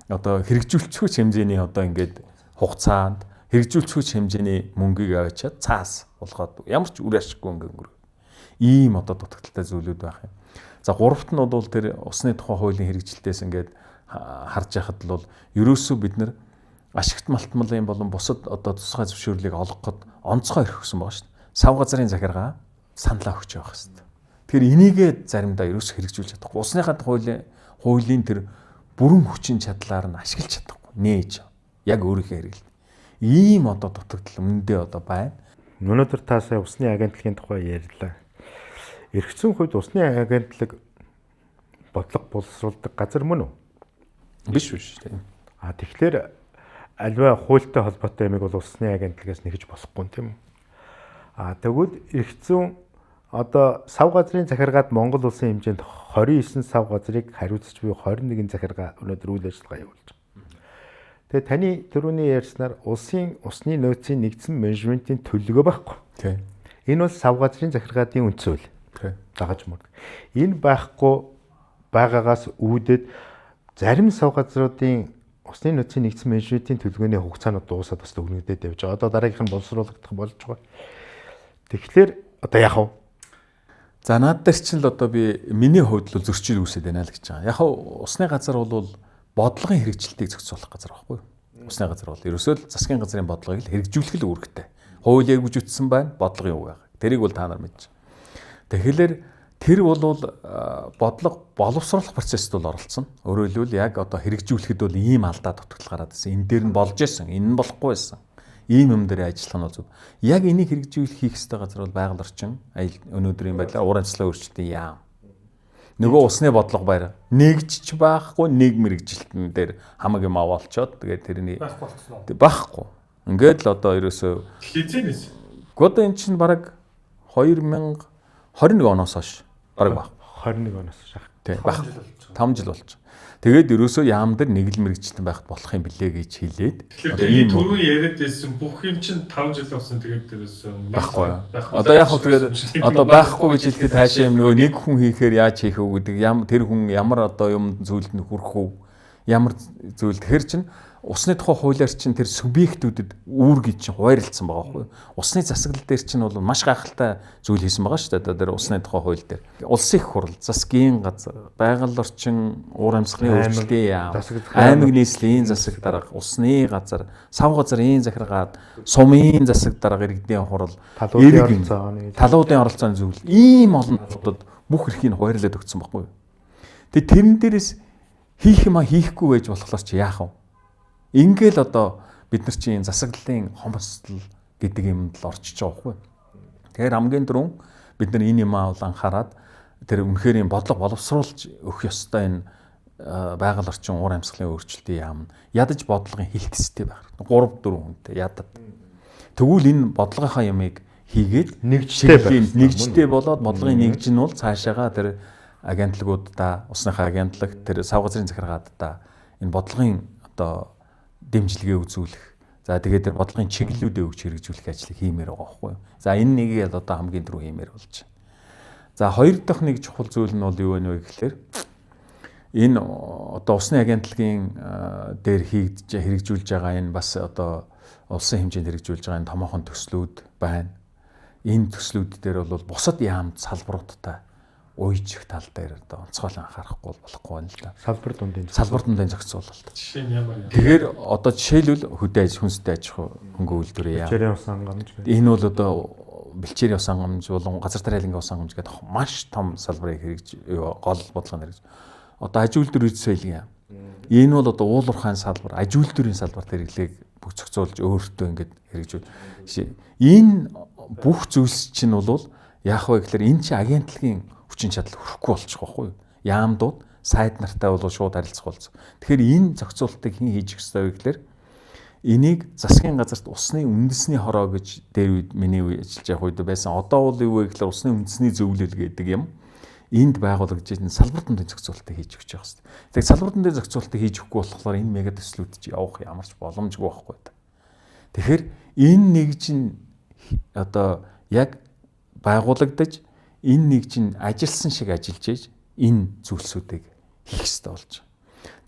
одоо хэрэгжүүлчихвч хэмжээний одоо ингээд хугацаанд хэрэгжүүлчихвч хэмжээний мөнгийг аваачаад цаас болгоод ямар ч үр ашиггүй өнгөрөх. Ийм одоо дутагдaltaй зүйлүүд байх юм. За гуравт нь бол тэр усны тухай хуулийн хэрэгжилтээс ингээд харж яхад бол ерөөсөө бид нар ашигт малтмалын болон бусад одоо тусгай зөвшөөрлийг олгоход онцгой өрхөсөн байгаа шүү дээ. Сав газрын захиргаа саналаа өгч явах хэрэгтэй. Тэгэхээр энийгээ заримдаа ерөөсөө хэрэгжүүлж чадахгүй. Усныхаа хуулийн тэр бүрэн хүчин чадлаар нь ашиглаж чадахгүй. Нээж яг өөрийнхөө хэрэглээ. Ийм одоо дутагдал өмнөдөө одоо байна. Өнөөдөр та сая усны агентлагийн тухай ярьлаа. Эргэцэн хувьд усны агентлаг бодлого боловсруулдаг газар мөн үү? Биш. Тийм. Тэгэхээр альва хуультай холбоотой юмыг бол усны агентлагаас нэгж болохгүй тийм үү? Тэгвэл эргэцэн одоо сав газрын захиргаад Монгол улсын хэмжээнд 29 сав газрыг хариуцж буй 21 захиргаа өнөөдөр үйл ажиллагаа явуулж байгаа. Тэгээ таны түрүүний ярьснаар улсын усны нөөцийн нэгдсэн менежментийн төлөвлөгөө байхгүй. Тийм. Энэ бол сав газрын захиргаадын үндсүүл. Тийм. Дагаж мөр. Энэ байхгүй байгаагаас үүдээд зарим сав газруудын усны нөөцийн нэгдсэн менежментийн төлөвлөгөөний хугацаанууд дуусаад бас дүгнэгдээд явж байгаа. Одоо дараагийнх нь боловсруулагдах болж байгаа. Тэгэхээр одоо яах вэ? За наад дээр чинь л одоо би миний хувьд л зөрчил үүсэж байна л гэж байгаа. Яг усны газар бол бодлогын хэрэгжилтийг зохицуулах газар байхгүй юу? Усны газар бол ерөөсөө л засгийн газрын бодлогыг л хэрэгжүүлэх л үүрэгтэй. Хууль яг үжигдсэн байна, бодлогын үг байгаа. Тэрийг бол та нар мэдж. Тэгэхээр тэр бол бодлого боловсруулах процессд бол оролцсон. Өөрөөр хэлбэл яг одоо хэрэгжүүлэхэд бол ийм алдаа дутагдал гараад ирсэн. Энэ дээр нь болж исэн, энэ нь болохгүй байсан. Ийм юм дээр ажиллах нь бол зөв. Яг энийг хэрэгжүүлэх хийх ёстой газар бол байгаль орчин, өнөөдрийн байдлаар уран цэцлэг өөрчлөлтийн яам. Нөгөө усны бодлого байр нэгжч байхгүй, нэг мэрэгжилтэн дээр хамаг юм аваалчоод тэгээд тэрний байхгүй. Ингээд л одоо ерөөсөө хизэнээс. Гол энэ чинь бараг 2021 оноос хойш бараг баг. 21 оноос шах. Тийм баг. 5 жил болж. Тэгээд ерөөсөө яам дээр нэг л мэрэгчлэн байхад болох юм билээ гэж хэлээд одоо ийм түрүү яриад байсан бүх юм чинь 5 жил болсон тэгээд дээрээс байхгүй. Одоо яг хөө тэгээд одоо байхгүй гэж хэлэхэд хаашаа юм нөгөө нэг хүн хийхээр яаж хийх вэ гэдэг тэр хүн ямар одоо юм зүйлд нь хүрэх үү? Ямар зүйл тэгэхэр чинь усны тухай хуулиар чинь тэр субъектүүдэд үүргийг чинь хуваарлцсан байгаа байхгүй. Усны засаглал дээр чинь бол маш гайхалтай зүйл хийсэн байгаа шүү дээ. Одоо тэр усны тухай хууль дээр. Улсын их хурл, засгийн газар, байгаль орчин, уур амьсгалын өөрчлөлтийн яам, аймаг нийслэлийн засаг дарга, усны газар, сав газрын захиргаад, сумын засаг дарга иргэдийн хурл, талуудын оролцооны зүйл. Ийм олон талуудад бүх эрхийг хуваарлаад өгсөн байхгүй. Тэгээ тэрэн дээрээс хийх юм хийхгүй байж болохоор чи яах вэ? Ингээл одоо бид нар чинь засаглалын хомсдол гэдэг юмд л орчиж байгаа байхгүй. Тэгэхээр хамгийн түрүүн бид нар энэ юм бол анхаарад тэр үнэхээр юм бодлого боловсруулж өгөх ёстой энэ байгаль орчин уур амьсгалын өөрчлөлтийн яам ядаж бодлогын хилтэстэй байх. 3 4 хүнтэй ядад. Тэгвэл энэ бодлогынхаа ямыг хийгээд нэгжтэй болоод бодлогын нэгж нь бол цаашаага тэр агентлагуудаа, усныхаа агентлаг, тэр сав газрын захиргаадаа энэ бодлогын одоо дэмжлэгээ үзүүлэх, За тэгээд тэр бодлогын чиглэлүүдээ өгч хэрэгжүүлэх ажлыг хиймээр байгаа байхгүй юу. За энэ нэгийг л одоо хамгийн түрүү хиймээр болж байна. За хоёр дахь нэг чухал зүйл нь бол юу вэ гэхээр энэ одоо усны агентлагийн дээр хэрэгжүүлж байгаа энэ бас одоо улсын хэмжээнд хэрэгжүүлж байгаа энэ томоохон төслүүд байна. Энэ төслүүд дээр бол бусад яамд салбаруудтай уйжих тал дээр одоо онцгойлон анхаарахгүй болохгүй байна л да. Салбар дундын зохицуулалт. Жишээ нь ямар юм? Тэгэхээр одоо жишээлбэл хүнстэй аж ахуй хөнгө үйлдвэрийн яам. Бэлчээрийн ус хангамж. Энэ бол одоо бэлчээрийн ус хангамж болон газар тариалангийн ус хангамж гэдэг маш том салбарыг гол бодлогоор хэрэгж. Одоо аж үйлдвэр үйл соёлын яам. Энэ бол одоо уулуурхайн салбар, аж үйлдвэрийн салбарт хэрэглээг бүх зохицуулж өөртөө ингэж хэрэгжүүл. Энэ бүх зүйлс чинь бол яах вэ гэхээр энэ чинь агентлагийн хүчин чадал хөрөхгүй болчих واخгүй юу? Яамдууд сайд нартай бол шууд харилцах болцсон. Тэгэхээр энэ зохицуултыг хэн хийж өгөх ёстой вэ гэхээр энийг засгийн газарт усны үндэсний хороо гэж дээр үед миний ажиллаж явах үед байсан. Одоо бол юу вэ гэхээр усны үндэсний зөвлөл гэдэг юм. Энд байгуулагдаж байгаа салбар дундын зохицуултыг хийж өгч байгаа хэвээр. Тэгэхээр салбар дундын зохицуултыг хийж өгөхгүй болохоор энэ мега төслүүд чи явах ямарч боломжгүй байхгүй та. Тэгэхээр энэ нэг чинь одоо яг байгуулагдаж энэ нэг чинь ажилсан шиг ажиллаж ийж энэ зүйлсүүдийг хийх ёстой болж байна.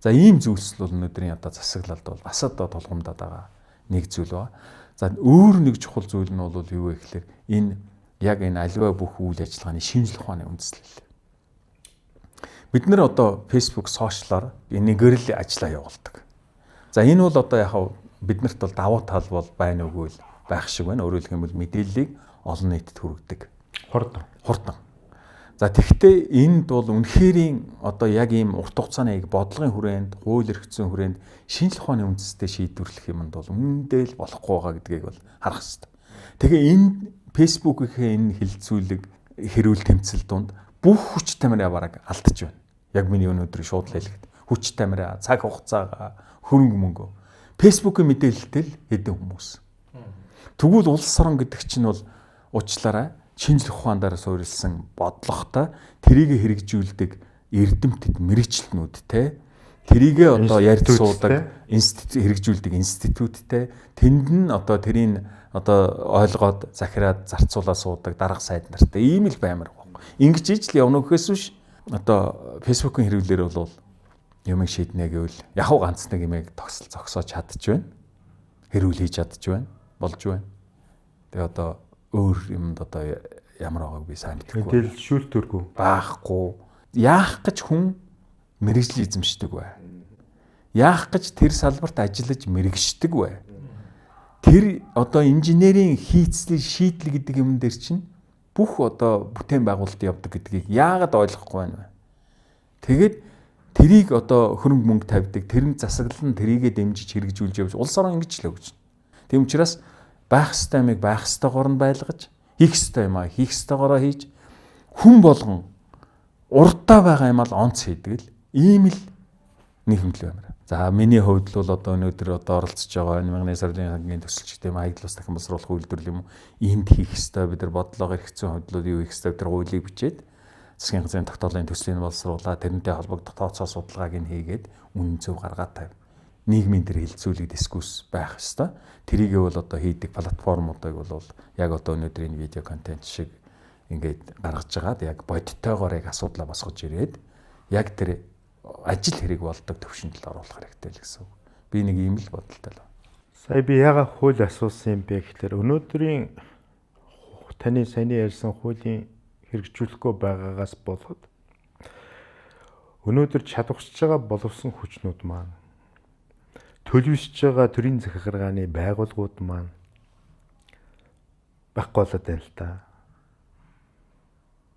За ийм зүйлс бол өнөөдрийн одоо засаглалд бол бас одоо тулгамдаад байгаа нэг зүйл ба. За өөр нэг чухал зүйл нь бол юу вэ гэхээр энэ яг энэ аливаа бүх үйл ажиллагааны шинжлэх ухааны үндэслэл. Бид нэр одоо Facebook, сошиалаар энэгээр л ажиллаа явуулдаг. За энэ бол одоо яг биднэрт бол давуу тал бол байна уугүй л байх шиг байна. Өөрөөр хэлбэл мэдээллийг олон нийтэд хүргэдэг. Хурдан. За тэгвэл энд бол үнэхэрийн одоо яг ийм урт хугацааны бодлогын хүрээнд, хууль эрх зүйн хүрээнд шинжлэх ухааны үндэстэй шийдвэрлэх юмд бол үнэндээ л болохгүй байгаа гэдгийг бол харах хэрэгтэй. Тэгээ энэ Facebook-ийн энэ хилцүүлэг хэрүүл тэмцэл донд бүх хүч тамираа бараг алдаж байна. Яг миний өнөөдрийн шууд хэлэхэд хүч тамираа, цаг хугацаа, хөрөнгө мөнгө. Facebook-ийн мэдээлэлтэй л хэдэн хүмүүс. Тэгвэл улс орон гэдэг чинь бол уучлаарай шинжлэх ухаандаар суурилсан бодлоготой тэрийг хэрэгжүүлдэг эрдэмтэд мэрэгчлэнүүдтэй тэрийг одоо ярьж суудаг хэрэгжүүлдэг институттэй тэнд нь одоо тэрийг одоо ойлгоод захираад зарцуулаад суудаг дарга сайд нартай ийм л баймар байна. Ингэж ижил явна гэхээс биш одоо Facebook-ын хэрэглээр бол юмыг шийднэ гэвэл яг ганц нэг юмыг зогсоож чадчих байна. Хэрүүл хийж чадчих байна. Болж байна. Тэгээ одоо өөр юмд одоо ямар байгааг би сайн мэдэхгүй. Тэгэл шүүлтүргүй байхгүй. Яах гэж хүн мэрэгжил эзэмшдэг вэ? Яах гэж тэр салбарт ажиллаж мэрэгшдэг вэ? Тэр одоо инженерийн хийцлийн шийдэл гэдэг юм дээр чинь бүх одоо бүтээн байгуулалт явдаг гэдгийг яагаад ойлгохгүй байна вэ? Тэгээд тэрийг одоо хөрөнгө мөнгө тавьдаг, тэрэн засаглал нь тэрийгэ дэмжиж хэрэгжүүлж явж улс орон ингэж л өгч. Тийм учраас байх ёстой юмыг байх ёстойгоор нь байлгаж, хийх ёстой юмаа хийх ёстойгоороо хийж хүн болгон урдаа байгаа юм ал онц хийдэг л ийм л нийгэмлэл байна. За миний хувьд л одоо өнөөдөр одоо оролцож байгаа 1000 сарын хамгийн төсөлч гэдэг хаягдлаас дахин боловсруулах үйлдвэрлэл юм уу? Энд хийх ёстой бид нар бодлого хэрэгцээ хөдлөл юу хийх ёстой тэр хуулийг бичээд засгийн газрын тогтоолын төслийг боловсруулаад тэрнтэй холбогдох тооцоо судалгааг нь хийгээд үнэн зөв гаргаад тавь. Нийгмийн тэр хилцүүлэг дискус байх ёстой. Тэрийгээ бол одоо хийдэг платформуудыг бол яг одоо өнөөдрийн видео контент шиг ингээд гаргаж жагаад яг бодиттойгоор яг асуудлаа босгож ирээд яг тэр ажил хэрэг болдог төвшөнд л оруулах хэрэгтэй л гэсэн үг. Би нэг ийм л бодолтой л байна. Сая би ягаад хууль асуусан юм бэ гэхээр өнөөдрийн таны саяны ярьсан хуулийн хэрэгжүүлэхгүй байгаагаас болоод өнөөдөр чадварчж байгаа боловсон хүчнүүд маань төлөвшөж байгаа төрийн захиргааны байгууллагууд маань байхгүй болоод байна л та.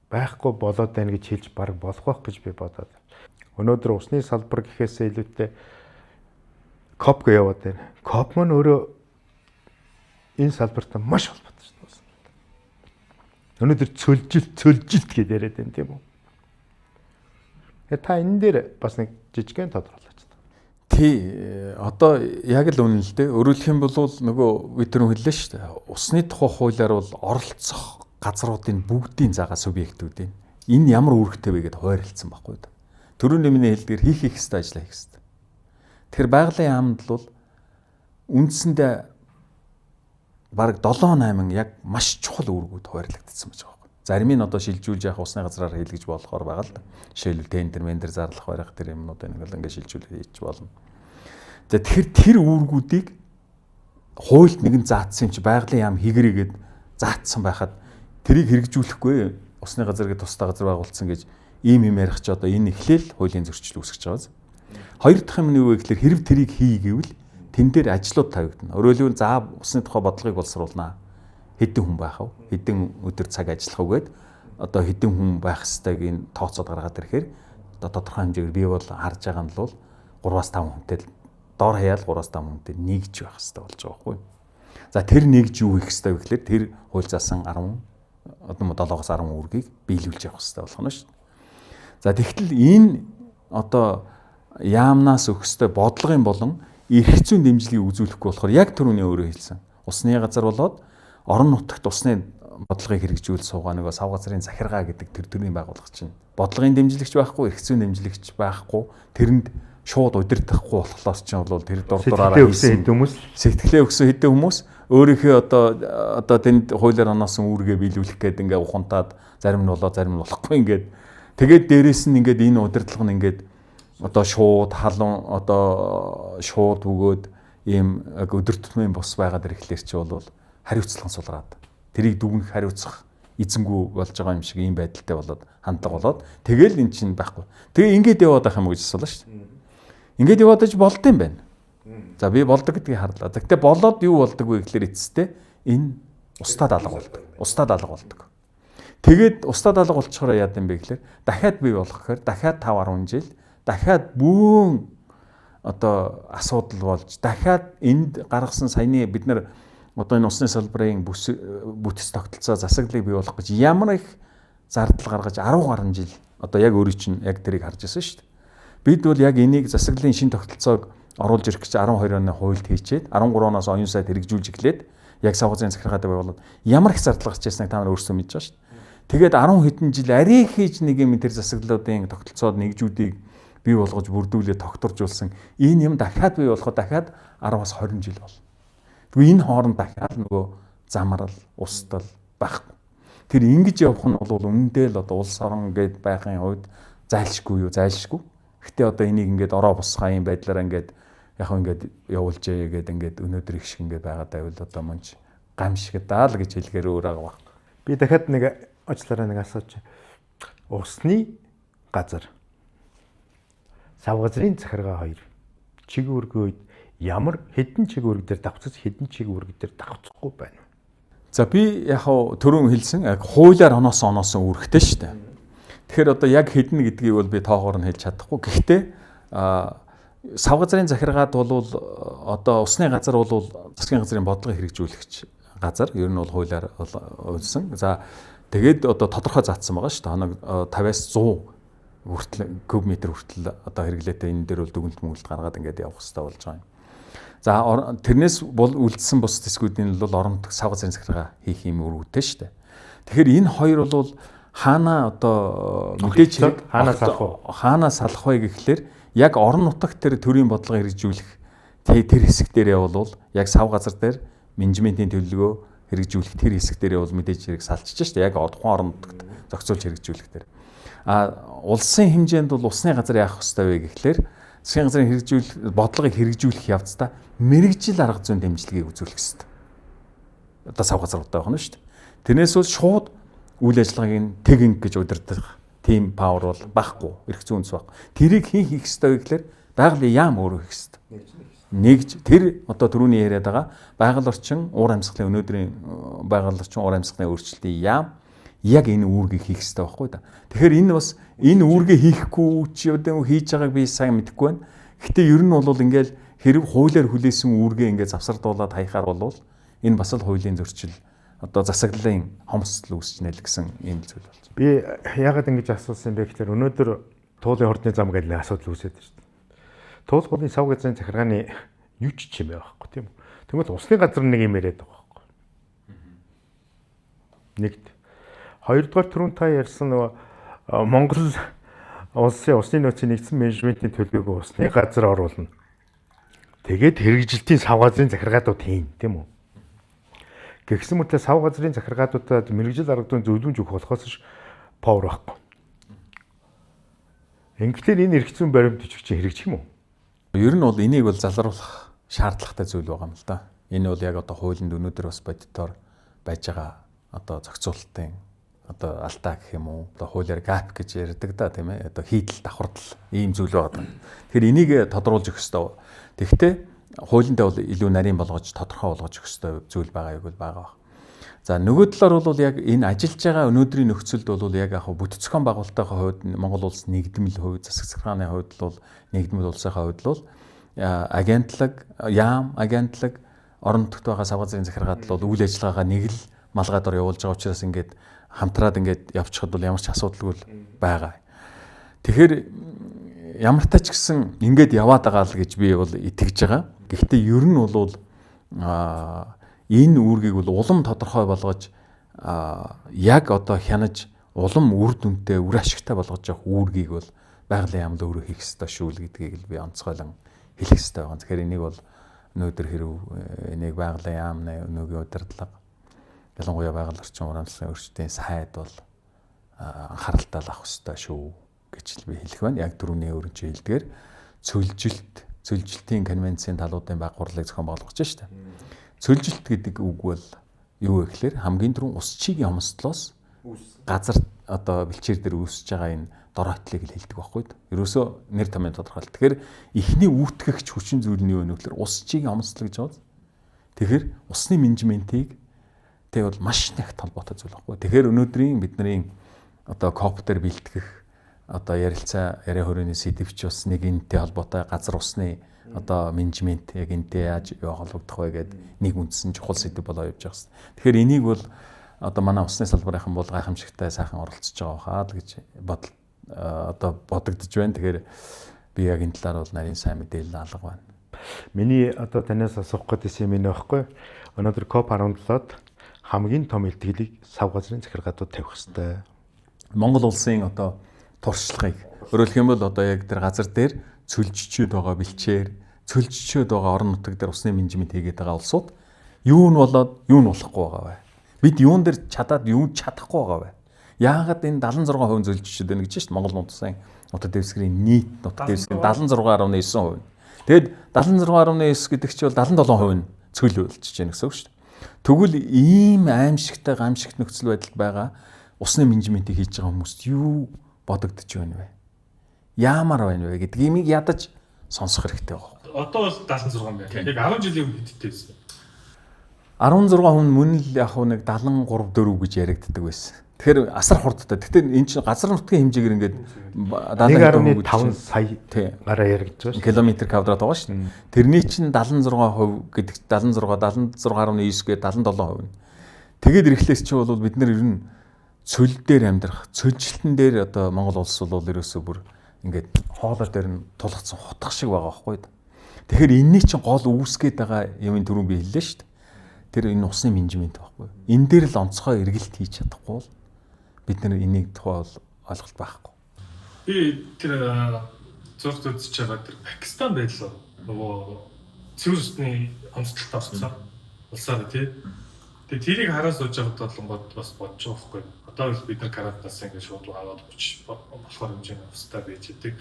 Байхгүй болоод байна гэж хэлж баг болох байх гэж би бодоод. Өнөөдөр усны салбар гэхээсээ илүүтэй КОП яваад байна. КОП маань өөрөө энэ салбартай маш холбоотой шүү дээ. Өнөөдөр цөлжилт гэж яриад байна тийм үү? Та энэ дээр бас нэг жижигхэн тодорхойлооч. Тий, одоо яг л үнэн л дээ. Өөрөлдөх юм бол нөгөө бид түрүү хэллээ шүү дээ. Усны тухай хуулиар бол оролцох газруудын бүгдийн загаа субъектүүдийн энэ ямар үүрэгтэй вэ гэдээ хуваарлцсан байхгүй юу? Төрөний миний хэлдгээр хийх ёстой ажлаа хийх ёстой. Тэгэхээр байгалийн яамд бол үндсэндээ бараг 7-8 яг маш чухал үүргүүд хуваарлагдсан байж байгаа юм. Зарим нь одоо шилжүүлж явах усны газраар хийлгэж болохоор байгаа л да. Жишээлбэл тендер мендер зарлах барих тэр юмнууд ингээд шилжүүлээ хийж болно. За тэгэхээр тэр үүргүүдийг хуульд нэгэн заасан юм чи байгалийн яам хийгэрээгээд заатсан байхад тэрийг хэрэгжүүлэхгүй усны газар гэдэг тусдаа газар байгуулсан гэж ийм юм ярих чи одоо энэ эхлээл хуулийн зөрчил үүсгэж байгаа. Хоёр дахь юм нь юу вэ гэхээр хэрв тэрийг хий гэвэл тэн дээр ажлууд тавигдана. Өөрөөр хэлбэл за усны тухай бодлогыг боловсруулнаа. Хэдэн хүн байх вэ? Хэдэн өдөр цаг ажиллах вэ гэд одоо хэдэн хүн байх ёстойг энэ тооцоод гаргаад ирэхээр одоо тодорхой хэмжээгээр би бол харж байгаа нь бол 3-5 хүнтэй доор хаяал 3-5 хүнтэй нэгж байх ёстой болж байгаа байхгүй. За тэр нэгж юу хийх ёстой вэ гэхээр тэр хууль заасан 10 одоо 7-10 үүргийг биелүүлж явах ёстой болох нь шүү дээ. За тэгтэл энэ одоо яамнаас өгөхстой бодлогын болон эрх зүйн дэмжлэгийг үзүүлэхгүй болохоор яг түрүүний өөрөө хэлсэн. Усны газар болоод орон нутагт усны бодлогыг хэрэгжүүл суугаа нөгөө сав газрын захиргаа гэдэг тэр төрлийн байгууллага чинь бодлогын дэмжлэгч байхгүй, эрх зүйн дэмжлэгч байхгүй, тэрэнд шууд удирдахгүй болохоор чинь бол тэр дурдураараа хийсэн хүмүүс сэтгэлээ өгсөн хэдэн хүмүүс өөрийнхөө одоо тэнд хуулиар оноосон үүргээ биелүүлэх гээд ингээ ухамтаад зарим нь болоо зарим нь болохгүй ингээд тэгээд дээрэс нь ингээд энэ удирдлага нь ингээд одоо шууд халуун одоо шууд өгөөд ийм өдөр тутмын бус байгаад ирэхлээр чи бол хариуцлага сулраад тэрийг дүгнэх хариуцах эзэмгүй болж байгаа юм шиг ийм байдалтай болоод хандлага болоод тэгэл эн чинь байхгүй. Тэгээ ингээд яваад байх юм гэж асуулаа шүү дээ. Ингээд яваад иж болд юм байна. За би болдог гэдгийг харлаа. Гэхдээ болоод юу болдог вэ гэхээр эцэстээ энэ устдад алга болдог. Устдад алга болдог. Тэгээд устдад алга болчихороо яад юм бэ гэхээр дахиад бий болох гэхээр дахиад 5-10 жил дахиад бүүн одоо асуудал болж дахиад энд гаргасан саяны бид нар одоо энэ усны салбарын бүтэц тогтолцоо засаглалыг бий болох гэж ямар их зардал гаргаж 10 гаруй жил одоо яг өөрийн чинь яг тэрийг харж байсан шүү дээ. Бид бол яг энийг засаглалын шинэ тогтолцоог оруулж ирэх гэж 12 оны хуульд хийчээд 13 оноос оюун сайд хэрэгжүүлж эхлээд яг сав газрын захиргаатай байгуулаад ямар их зардал гарч ирснийг та нар өөрсдөө мэдж байгаа шүү дээ. Тэгээд 10 хэдэн жил арай хийж нэг юм тэр засаглалуудын тогтолцоод нэгжүүдийг бий болгож бүрдүүлээ тогтворжуулсан энэ юм дахиад бий болоход дахиад 10-аас 20 жил болно. Тэгвэл энэ хооронд дахиад нөгөө замрал, устдал байхгүй. Тэр ингэж явах нь бол үнэндээ л одоо улс орон гээд байхын хувьд зайлшгүй юу, зайлшгүй. Гэтэ одоо энийг ингээд ороо босгоо юм байдлаараа ингээд яг ингээд явуулжээ гэдэг ингээд өнөөдөр их шиг ингээд байгаад байвал одоо мунч гамшигдаа л гэж хэлгээр өөр байгаа баг. Би дахиад нэг очлаараа нэг асууж. Усны газар сав газрын захиргаа хоёр чиг үүргийн үед ямар хэдэн чиг үүрэг дээр давцаж хэдэн чиг үүрэг дээр давцахгүй байна. За би яг түрүүн хэлсэн яг хуулиар оноосон үүрэгтэй шүү дээ. Тэгэхээр одоо яг хэдэн гэдгийг бол би тоогоор нь хэлж чадахгүй. Гэхдээ сав газрын захиргаад бол одоо усны газар бол засгийн газрын бодлогыг хэрэгжүүлэгч газар ер нь бол хуулиар үйлсэн. За тэгээд одоо тодорхой заасан байгаа шүү дээ. Хоног 50-аас 100 хүртэл кубометр хүртэл одоо хэрэглээтэй энэ дээр бол дүгнэлт мөнгөлт гаргаад ингээд явах хэрэгтэй болж байгаа юм. За тэрнээс бол үлдсэн бус тэсгүүдийн бол орон нутгийн сав газрын захиргаа хийх юм үүрэгтэй шүү дээ. Тэгэхээр энэ хоёр бол хаана одоо мэдээж хаанаас салах вэ гэхлээр яг орон нутагт тэр төрийн бодлого хэрэгжүүлэх тэр хэсэг дээрээ бол яг сав газар дээр менежментийн төлөвлөгөө хэрэгжүүлэх тэр хэсэг дээрээ бол мэдээж хэрэг салчиж штэ яг тухайн орон нутагт зохицуулж хэрэгжүүлэх тэр. Улсын хэмжээнд бол усны газар яах ёстой вэ гэхлээр засгийн газрын хэрэгжүүлэх бодлогыг хэрэгжүүлэх явцдаа мэрэгжил арга зүйн дэмжлэгийг үзүүлэх ёстой. Одоо сав газруудаа байна шүү дээ. Тэрнээс бол шууд үйл ажиллагааг тэг инг гэж удирдах тим павер бол байхгүй, эрх зүйн үндэс байхгүй. Тэрийг хийх ёстой гэхлээр байгалийн яам өөрөө хийх ёстой. Нэгж тэр одоо түрүүний яриад байгаа байгаль орчин уур амьсгалын өнөөдрийн байгаль орчин уур амьсгалын өөрчлөлтийн яам яг энэ үүргийг хийх ёстой байхгүй да. Тэгэхээр энэ бас энэ үүргээ хийхгүй ч одоо хийж байгааг би сайн мэдэхгүй байна. Гэтэ ер нь бол ингээл хэрэг хуулиар хүлээсэн үүргээ ингээд завсардуулаад хаяхаар бол энэ бас л хуулийн зөрчил одоо засаглалын хомсдол үүсчнэ л гэсэн юм зүйл болж байна. Би яагаад ингэж асуусан бэ гэхээр өнөөдөр туулын хордны зам гэдэг нэг асуудал үүсээд байна шүү дээ. Туулгын сав газрын захиргааны юу ч юм байхгүй тийм үү. Тэгвэл усны газар нэг юм яриад байгаа байхгүй. Нэгт. Хоёрдугаар түрүүн та ярьсан нөгөө Монгол улсын усны нөөцийн нэгдсэн менежментийн төлөвлөгөө усны газар оруулна. Тэгээд хэрэгжилтийн сав газрын захиргаатууд тийм үү? Гэхдээ мөртөө сав газрын захиргаатуудад мэрэгжил арга зүйн зөвлөмж өгөх болохоос ш павер байхгүй. Ингээд энэ эрх зүйн баримт бичиг чинь хэрэгжих юм уу? Ер нь бол энийг бол залруулах шаардлагатай зүйл байгаа юм л да. Энэ бол яг одоо хуулинд өнөөдөр бас бодитоор байж байгаа одоо зохицуулалтын одоо алдаа гэх юм уу? Одоо хуулиар гап гэж ярьдаг да тийм ээ. Одоо хийдэл давхардал ийм зүйл байгаа. Тэгэхээр энийг тодруулж өгөх ёстой. Тэгэхдээ хуулиндаа бол илүү нарийн болгож тодорхой болгож өгөх ёстой зүйл байгаа юм бол байгаа. За нөгөө талаар бол яг энэ ажиллаж байгаа өнөөдрийн нөхцөлд бол яг бүтэц зохион байгуулалтынхаа хувьд Монгол улс нэгдмэл хувь засаг захиргааны хувьд бол нэгдмэл улсынхаа хувьд бол агентлаг, яам агентлаг орон нутагт байгаа сав газрын захиргаат бол үйл ажиллагаагаа нэг л малгайдаар явуулж байгаа учраас ингээд хамтраад ингээд явчихад бол ямар ч асуудалгүй байгаа. Тэгэхээр ямар тач гэсэн ингээд яваад байгаа л гэж би бол итгэж байгаа. Гэхдээ ер нь бол энэ үүргийг бол улам тодорхой болгож яг одоо хянаж улам үр дүнтэй, үр ашигтай болгож явах үүргийг бол байгалийн яамд өөрөө хийх ёстой шүү л гэдгийг би онцгойлон хэлэх ёстой байгаа. Тэгэхээр энийг бол өнөөдөр хэрв энийг байгалийн яамны өнөөгийн удирдлага ялангуяа байгаль орчин урамлалын өрчтийн сайд бол анхааралтай авах ёстой шүү гэж би хэлэх байна. Яг түрүүний өөрөнд хэлдгээр цөлжилтийн конвенцийн талуудын байгууллагыг зохион байгуулж байна шүү дээ. Цөлжилт гэдэг үг бол юу вэ гэхээр хамгийн түрүүн ус чигийн хомсдлоос газар одоо бэлчээр дээр үүсэж байгаа энэ дороотлыг л хэлдэг байхгүй юу? Ерөөсөө нэр томьёо тодорхойлт. Тэгэхээр эхний үүтгэгч хүчин зүйл нь юу вэ гэхээр ус чигийн хомсдол гэж байна. Тэгэхээр усны менежментийг тэг бол маш их толботой зүйл байхгүй юу? Тэгэхээр өнөөдрийн бидний одоо коптер бэлтгэх одоо ярилцаа яриа хүрээний сэдвч бас нэг энэтэй холбоотой газар усны одоо менежмент яг энтэй яаж холбогдох вэ гэдэг нэг үндсэн чухал сэдв болоо явж байгаа юм. Тэгэхээр энийг бол одоо манай усны салбарынхан бол гайхамшигтай сайхан оролцож байгаа хаа л гэж одоо бодогдож байна. Тэгэхээр би яг энэ талаар бол нарийн сайн мэдээлэл алга байна. Миний одоо танаас асуух гэсэн юм энэ байхгүй. Өнөөдөр COP17-д хамгийн том илтгэлийг сав газрын захиргаатууд тавих хэрэгтэй. Монгол улсын одоо туршлагыг өөрөөр хэлбэл одоо яг тэр газар дээр цөлжчөөд байгаа бэлчээр, цөлжчөөд байгаа орон нутаг дээр усны менежмент хийгээд байгаа улсууд юу нь болоод юу нь болохгүй байгаа вэ? Бид юун дээр чадаад юу чадахгүй байгаа вэ? Яагаад энэ 76% зөлжчөөд байна гэж шүү дээ. Монгол улсын нутаг дэвсгэрийн нийт нутаг дэвсгэрийн 76.9%. Тэгэд 76.9 гэдэг чинь бол 77% нь цөл үйлчж байна гэсэн үг шүү дээ. Тэгвэл ийм аимшигтай гамшигт нөхцөл байдал байгаа усны менежментийг хийж байгаа хүмүүст юу бодогдож байна вэ? Яамаар байна вэ гэдэг имийг ядаж сонсох хэрэгтэй байна. Одоо бол 76 байна. Яг 10 жилийн өмнө хэдтэй байсан? 16% мөн л яг нэг 73 4 гэж яригддаг байсан. Тэгэхээр асар хурдтай. Гэхдээ энэ чинь газар нутгийн хэмжээгээр ингээд 1.5 сая гараа яригдж байгаа шүү. Километр квадрат байгаа шүү. Тэрний чинь 76% гэдэг 76.9 гээд 77%. Тэгээд ирэхлээс чи бол бид нар ер нь цөл дээр амьдрах, цөлжилтэн дээр одоо Монгол улс бол ерөөсөө бүр ингээд хоолой дээр нь тулгцсан хутга шиг байгаа байхгүй юу. Тэгэхээр энэний чинь гол үүсгээд байгаа юм түрүүн би хэллээ шүү дээ. Тэр энэ усны менежмент байхгүй юу. Энэ дээр л онцгой эргэлт хийж чадахгүй бол бид нар энийг тухай бол ойлголт байхгүй. Би тэр зурд үзэж байгаа тэр Пакистан байлаа. Нөгөө цэвэр усны хомсдолд орсон улсаа тий. Тэгээ тэрийг хараа сууж байгаад болонгод бас бодож байгаа байхгүй юу. Одоо л бид нар карантинаас ингээд шууд аваад буч болохоор хэмжээний устдаа байж идэг.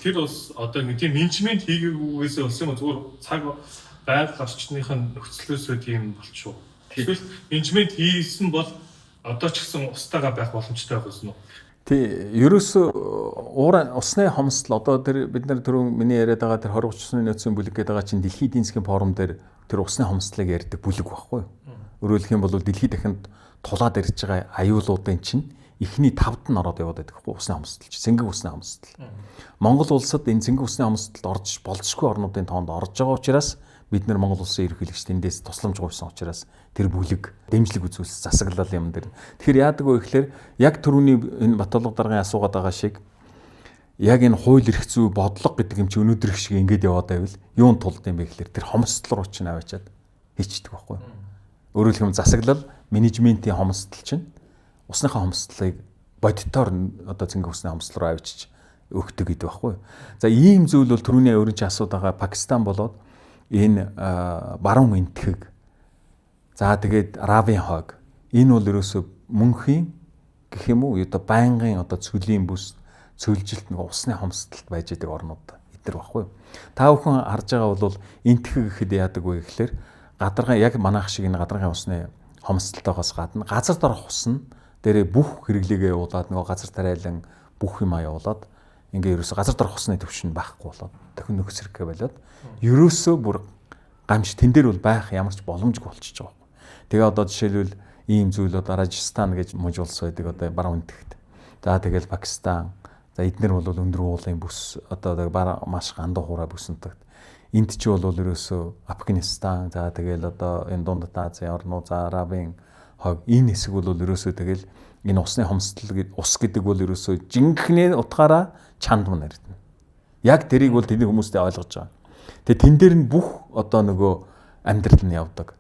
Тэр бас одоо нэг тийм менежмент хийгээгүйгээс улсын зүгээр цаг байгаль орчныхын нөхцлөөсөө тийм болчихоо. Тэгвэл менежмент хийсэн бол одоо ч гэсэн устдаагаа байх боломжтой байх юм уу? Тий, ерөөсөө усны хомсдол одоо тэр бид нар түрүүн миний яриад байгаа тэр 20 30 усны нөөцийн бүлэг гэдэг байгаа чинь дэлхийн эдийн засгийн форум дээр тэр усны хомсдлыг ярьдаг бүлэг байхгүй юу? Өөрөөр хэлэх юм бол дэлхийд дахинд тулаад ирж байгаа аюулуудын чинь эхний 5-д нь ороод яваад байдаг хгүй усны хомсдол чи цэнгэг усны хомсдол. Монгол улсад энэ цэнгэг усны хомсдолд орж болзошгүй орнуудын тоонд орж байгаа учраас бид нар Монгол улсын ерөнхийлөгчд эндээс тусламж гуйсан учраас тэр бүлэг дэмжлэг үзүүлсэн засаглал юм дээр. Тэгэхээр яадаг вэ гэхээр яг түрүүний энэ Батболго даргын асуугаад байгаа шиг яг энэ хууль эрх зүй бодлого гэдэг юм чи өнөөдөр их шиг ингэж яваад байвал юунд тулд юм бэ гэхээр тэр хомсдол руу чинь аваачаад хийчдэг байхгүй. Өөрөөр хэлбэл засаглал менежментийн хомсдол чинь усныхаа хомсдлыг бодитоор одоо цэнгэг усны хомсдол руу авчиж өгдөг гэдэг байхгүй. За ийм зүйл бол түрүүний өөрийн чинь асууд байгаа Пакистан болоод энэ баруун энтхэг, за тэгээд равын хойг, энэ бол ерөөсөө мөнхийн гэх юм уу одоо байнгын одоо цөлийн бүс цөлжилт нэг усны хомсдолд байж байгаа орнууд эдгээр баггүй. Та бүхэн харж байгаа бол энтхэг гэхэд яадаг вэ гэхэлэр гадаргын яг манайх шиг энэ гадаргын усны хомсдолтойгоос гадна газар дорх ус нь дээрээ бүх хэрэглээгээ явуулаад нөгөө газар тариалан бүх юм явуулаад ингээ ерөөсө газар дорх усны төвшин байхгүй болоод дахин нөхсөрхөө болоод ерөөсөө бүр гамш тэн дээр бол байх ямар ч боломжгүй болчихж байгаа юм. Тэгээ одоо жишээлбэл ийм зүйл одоо Рajasthan гэж мужи улс байдаг одоо баруун энтэгт. За тэгэл Пакистан. За эднэр бол өндөр уулын бүс одоо маш гандан хуурай бүсэнтэгт. Энд ч бол ерөөсөө Афганистан, за тэгэл одоо энэ Дунд Азийн орнууд, за Арабын хойг энэ хэсэг бол ерөөсөө тэгэл энэ усны хомсдол ус гэдэг бол ерөөсөө жинхэнэ утгаараа чанд мөн ярдана. Яг тэрийг бол тэний хүмүүстэй ойлгож байгаа. Тэгээ тэн дээр нь бүх одоо нөгөө амьдрал нь явдаг.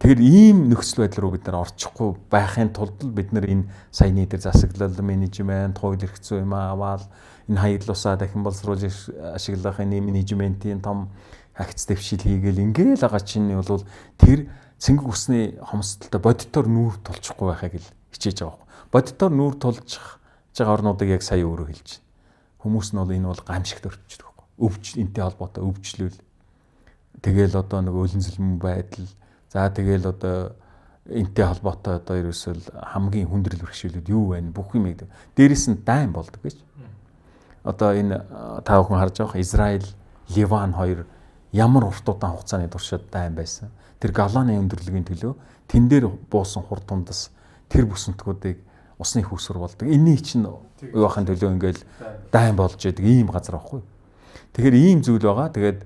Тэгэхээр ийм нөхцөл байдал руу бид нар орчихгүй байхын тулд бид нар энэ саяны дээр засаглал менежмент, хууль эрх зүйн юм аваад энэ хаягдлуусаа дахин боловсруулж ашиглахын менежментийн том хагц дэвшил хийгээл ингээл байгаа чинь бол тэр цэнгэг усны хомсдолтой бодитоор нүүр тулчихгүй байхыг л хичээж байгаа байхгүй. Бодитоор нүүр тулчих байгаа орнуудыг яг сая өөрөө хэлж байна. Хүмүүс нь бол энэ бол гамшигт өртчихдөг байхгүй. Энтэй холбоотой өвчлөл. Тэгэл одоо нэг өлөн зэлмэн байдал. За тэгэл одоо энтэй холбоотой одоо ерөөсөл хамгийн хүндрэл бэрхшээлүүд юу байна? Бүх юм ийм. Дээрээс нь дайн болдог гэж. Одоо энэ та бүхэн харж байгаа Израиль, Ливан хоёр ямар урт удаан хугацааны туршид дайн байсан. Тэр Голландын өндөрлөгийн төлөө тэн дээр буусан хурд тундас тэр бүсэнтгүүдийг усны хүүсвэр болдог. Энийн чинь юу ахын төлөө ингээл дайн болж яадаг ийм газар байхгүй. Тэгэхээр ийм зүйл байгаа. Тэгээд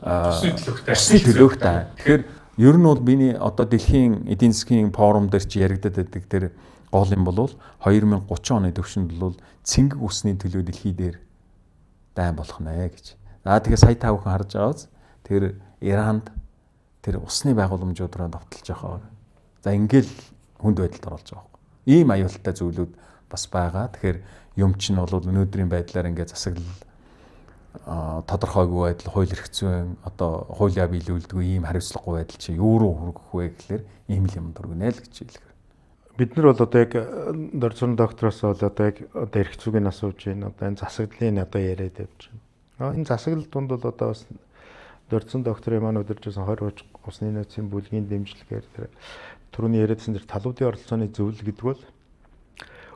усны төлөөх дайн. Тэгэхээр ер нь бол миний одоо дэлхийн эдийн засгийн форум дээр чи яригдаад байдаг тэр гол юм бол 2030 оны төвшөнд бол цэнгэг усны төлөө дэлхий дээр дайн болох нэ гэж. За тэгэхээр сая та бүхэн харж байгаааз тэр Иранд тэр усны байгууламжууд руу давталж байгаа. За ингээл хүнд байдалд оролж байгаа байхгүй. Ийм аюултай зүйлүүд бас байгаа. Тэгэхээр юм чинь бол өнөөдрийн байдлаар ингээд засаглал тодорхойгүй байдал, хууль эрх зүйн одоо хуулиа биелүүлдэггүй ийм хариуцлагагүй байдал чи юу руу хүргэх вэ гэхлээр ийм л юм дургнэ л гэж хэлэхээр. Бид нар бол одоо яг дорцон доктороос бол одоо яг одоо эрх зүйн асууж байна. Одоо энэ засаглалын одоо яриад явж байна. Энэ засаглал дунд бол одоо бас дорцон докторын маань удиржсэн 20 усны нөөцийн бүлгийн дэмжлэгээр тэр түрүүний яриадсан тэр талуудын оролцооны зөвлөл гэдэг бол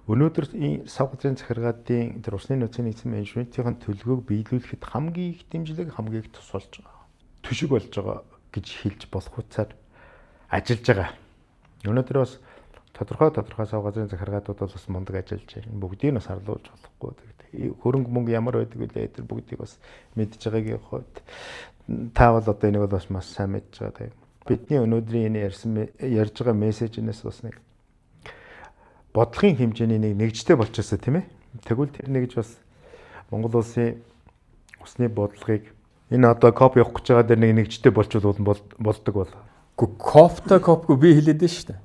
өнөөдөр энэ сав газрын захиргаадын тэр усны нөөцийн нийцэн менежментийн төлөвөг биелүүлэхэд хамгийн их дэмжлэг хамгийн их тус болж байгаа. Төшиг болж байгаа гэж хэлж болох утсаар ажиллаж байгаа. Өнөөдөр бас тодорхой сав газрын захиргаадууд бол бас мундаг ажиллаж байна. Бүгдийг нь бас харлуулж болохгүй. Хөрөнгө мөнгө ямар байдаг вэ? Тэр бүгдийг бас мэдж байгаагийн хувьд та бол одоо энийг бол бас маш сайн мэдж байгаа. Бидний өнөөдрийн энэ ярьж байгаа мессежнээс бас нэг бодлогын хэмжээний нэг нэгжтэй болчихсон тийм ээ. Тэгвэл тэр нэгж бас Монгол улсын усны бодлогыг энэ одоо коп явах гэж байгаа дээр нэг нэгжтэй болчихвол болдог бол. Копгүй би хэлээд байна шүү дээ.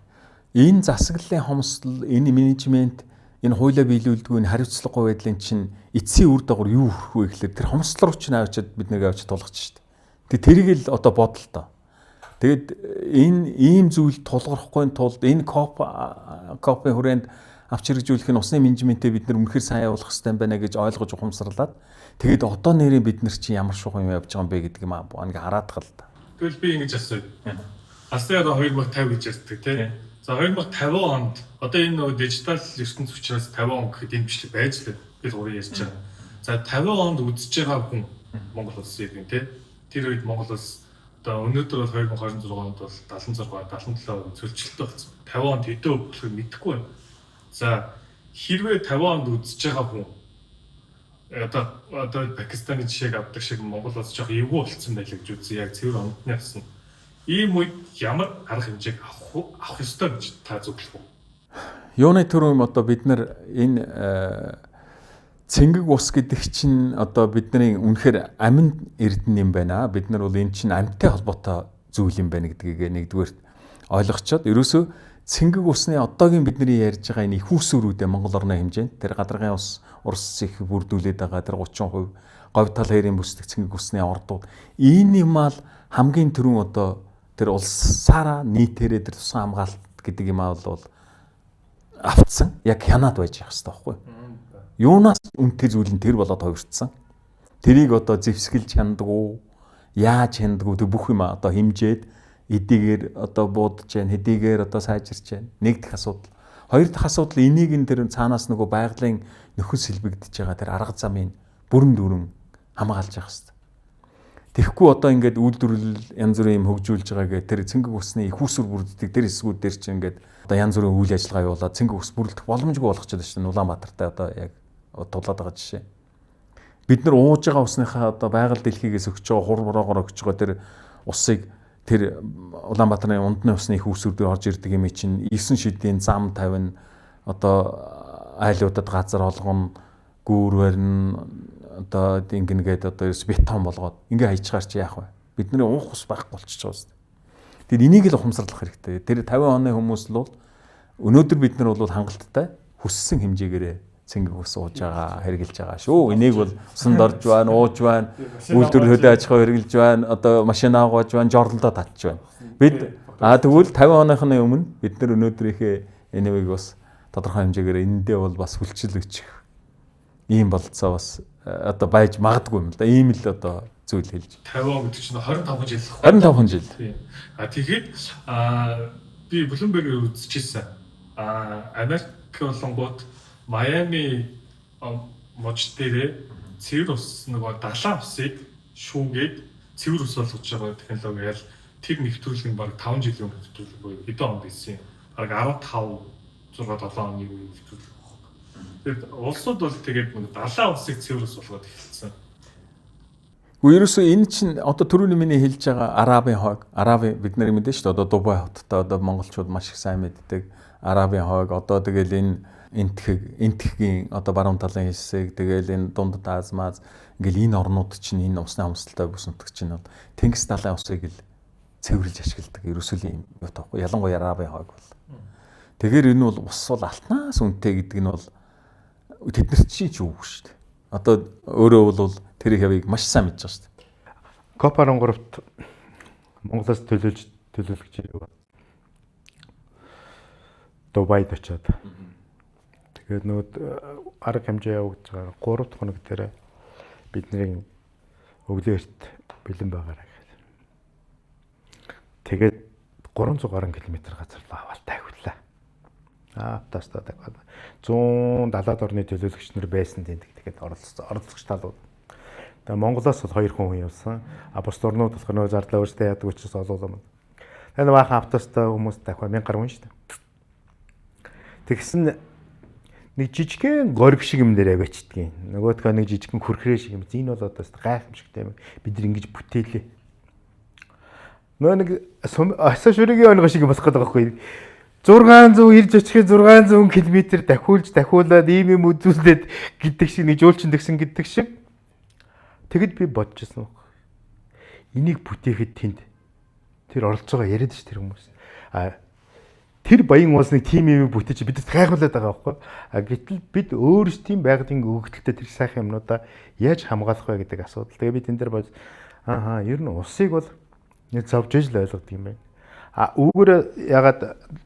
Энэ засаглалын хомсдол, энэ менежмент, энэ хуулиа биелүүлдэггүй энэ хариуцлагагүй байдлын чинь эцсийн үр дагавар юу хүрэх вэ гэхэлэр тэр хомсдол руу чинь авчиад бид нэг авчиж тулгаж шүү дээ. Тэгээ тэрийг л одоо бодлоо. Тэгэд энэ ийм зүйл тулгархгүй тулд энэ копын хүрээнд авч хэрэгжүүлэх нь усны менежментээ бид нар үнэхээр сайн явуулах хэрэгтэй байна гэж ойлгож ухамсарлаад тэгээд одоо нэрээ бид нар чинь ямар шугам юм явж байгаа юм бэ гэдэг юм ингээ хараадах л та. Тэгвэл би ингэж асууя. Астай одоо 2050 гэж ярьдаг тийм. За 2050 онд одоо энэ нөгөө дижитал ертөнц учраас 50 он гэхэд энэ бичлэг байж л бид гурийн ярьж байгаа. За 50 онд үзэж байгаа хүн Монгол улсыг тийм. Тэр үед Монгол улс одоо өнөөдөр бол 2026 онд бол 76-77% цөлчлөлттэй болсон. 50 онд хэдэн өв болохыг мэдэхгүй байна. За хэрвээ 50 онд үзэж байгаа хүн одоо Пакистаны жишээг авдаг шиг Монгол улс жоох эвгүй болцсон байлаа гэж үзье. Яг цэвэр ондны авсан. Ийм үед ямар арга хэмжээг авах ёстой гэж та зөвлөх үү? Юуны төрөм одоо бид нар энэ цэнгэг ус гэдэг чинь одоо бидний үнэхээр амин эрдэнэ юм байна. Бид нар бол энэ чинь амьттай холбоотой зүйл юм байна гэдгийг нэгдүгээр ойлгочоод ерөөсөө цэнгэг усны одоогийн бидний ярьж байгаа энэ их усүрүүдээ Монгол орны хэмжээнд тэр гадаргын ус урс их бүрдүүлээд байгаа тэр 30% говь тал хоёрын бүсдэг цэнгэг усны ордууд энэ юмал хамгийн түрүүн одоо тэр улсаараа нийтээрээ тэр тусгай хамгаалалт гэдэг юм аа бол автсан яг хянаад байж явах хэрэгтэй байхгүй юу? Юунаас үнэтэй зүйл нь тэр болоод хувирцсан. Тэрийг одоо зэвсгэлж хяндаг уу? Яаж хяндаг уу? Тэг бүх юм одоо хэмжээд эдийгээр одоо буудаж байна, хэдийгээр одоо сайжирч байна. Нэг дэх асуудал. Хоёр дахь асуудал энийг энэ тэр цаанаас нөгөө байгалийн нөхөс сэлбэгдэж байгаа тэр арга замын бүрэн дүүрэн хамгаалж явах хэрэгтэй. Тэгэхгүй одоо ингээд үйлдвэрлэл янз бүрийн юм хөгжүүлж байгаа гэх тэр цэнгэг усны их усүр бүрддэг тэр хэсгүүд дээр чинь ингээд одоо янз бүрийн үйл ажиллагаа явуулаад цэнгэг ус бүрдэх боломжгүй болгочиход байна шүү дээ. Улаанбаатартай одоо яг тулаад байгаа жишээ. Бид нар ууж байгаа усныхаа одоо байгаль дэлхийгээс өгч байгаа хурбороогоор өгч байгаа тэр усыг тэр Улаанбаатарын ундны усны их усүр дээр орж ирдэг юм чинь 9 шидийн зам тавина одоо айлуудад газар олгоно гүүр барина одоо ингэнгээд одоо ерөөс бетон болгоод ингээ хайчгаар чи яах вэ? Бидний уух ус байхгүй болчихж байгаа шүү дээ. Тэгэхээр энийг л ухамсарлах хэрэгтэй. Тэр 50 оны хүмүүс л бол өнөөдөр бид нар бол хангалттай хүссэн хэмжээгээрээ цэнгэг ус ууж байгаа, хэрглэж байгаа шүү. Энийг бол усанд орж байна, ууж байна, үйлдвэрлэл хөдөө аж ахуй хэрглэж байна, одоо машин авгааж байна, жорлолдоо татж байна. Бид тэгвэл 50 оныхны өмнө бид нар өнөөдрийнхээ энэвийг бас тодорхой хэмжээгээр эндээ бол бас хүлчил өчих ийм болцоо бас одоо байж магадгүй юм л да. Ийм л одоо зүйл хэлж. 50 он гэдэг чинь 25 жил. 25 жил. Тэгэхээр би Bloomberg-ээр үзчихсэн. Америк болонгууд Майами мож дээрээ цэвэр ус нөгөө далайн усыг шүүгээд цэвэр ус болгож байгаа технологи ял тэр нэвтрүүлэг баг 5 жилийн өмнө нэвтрүүлэг буюу хэдэн онд байсан юм. Баг 15 6 7 оны өмнө нэвтрүүлэг. Тэгээд улсууд бол тэгээд далайн усыг цэвэр ус болгоод эхэлсэн. Ерөөсөө энэ чинь одоо түрүүний миний хэлж байгаа Арабын хойг, Арабын бид нар мэдэн шүү дээ одоо Дубай хоттой одоо монголчууд маш их сайн мэддэг Арабын хойг одоо тэгэл энтхэгийн одоо баруун талын хэсэг тэгэл энэ дундад Азмаз ингээл энэ орнууд чинь энэ усны хамсалтай бүс нутаг чинь бол Тэнгис далайн усыг л цэвэрлж ашигладаг ерөөсөө юм юу таахгүй ялангуяа Арабын хойг бол. Тэгэхээр энэ бол ус бол алтнаас үнэтэй гэдэг нь бол тэднэрт чинь ч үгүй шүү дээ. Одоо өөрөө бол тэр хавийг маш сайн мэдж байгаа шүү дээ. COP13-т Монголоос төлөөлөгч Дубайд очиод. Тэгээд нөгөө арга хэмжээ явуулж байгаа 3 дахь хоног дээр бидний өглөөрт бэлэн байгаарай гэдэг. Тэгээд 300 гаруй км газар аваад тавиуллаа. Тастаа 170 орны төлөөлөгч нар байсан тийм тэгээд оролцогч талууд. Тэгээ Монголоос бол 2 хүн явсан. Бус орнууд болох нөө зардлаа өөртөө яадаг учраас олоолаа. Энэ баахан автостаа хүмүүс дахиад 1000 гаруй шүү дээ. Тэгсэн нэг жижигхэн гориг шиг юм дээр аваачдгийг. Нөгөөдгөө нэг жижигхэн хүрхрээ шиг юм. Энэ бол одоо гайхамшигтай юм. Бид нар ингэж бүтээлээ. Нөө нэг асашүргийн онгоо шиг босгох гэдэг байхгүй. 600 ирж очихын 600 км дахиулаад ийм юм үзүүлээд гэдэг шиг нэг жуулчин тэгсэн гэдэг шиг. Тэгэд би бодчихсон баг. Энийг бүтээхэд тэнд тэр оролцож байгаа яриад ш тэр хүмүүс. Тэр баян уусны тим юм бүтээч бидэд гайхуулаад байгаа байхгүй. Гэтэл бид өөрсдөө тийм байгалийн өгөгдөлтөд тэр сайхан юмнуудаа яаж хамгаалах вэ гэдэг асуудал. Тэгээ би тэн дээр бод ер нь усыг бол нэг зовж ижил ойлгодог юм байна. Үүгээр ягаад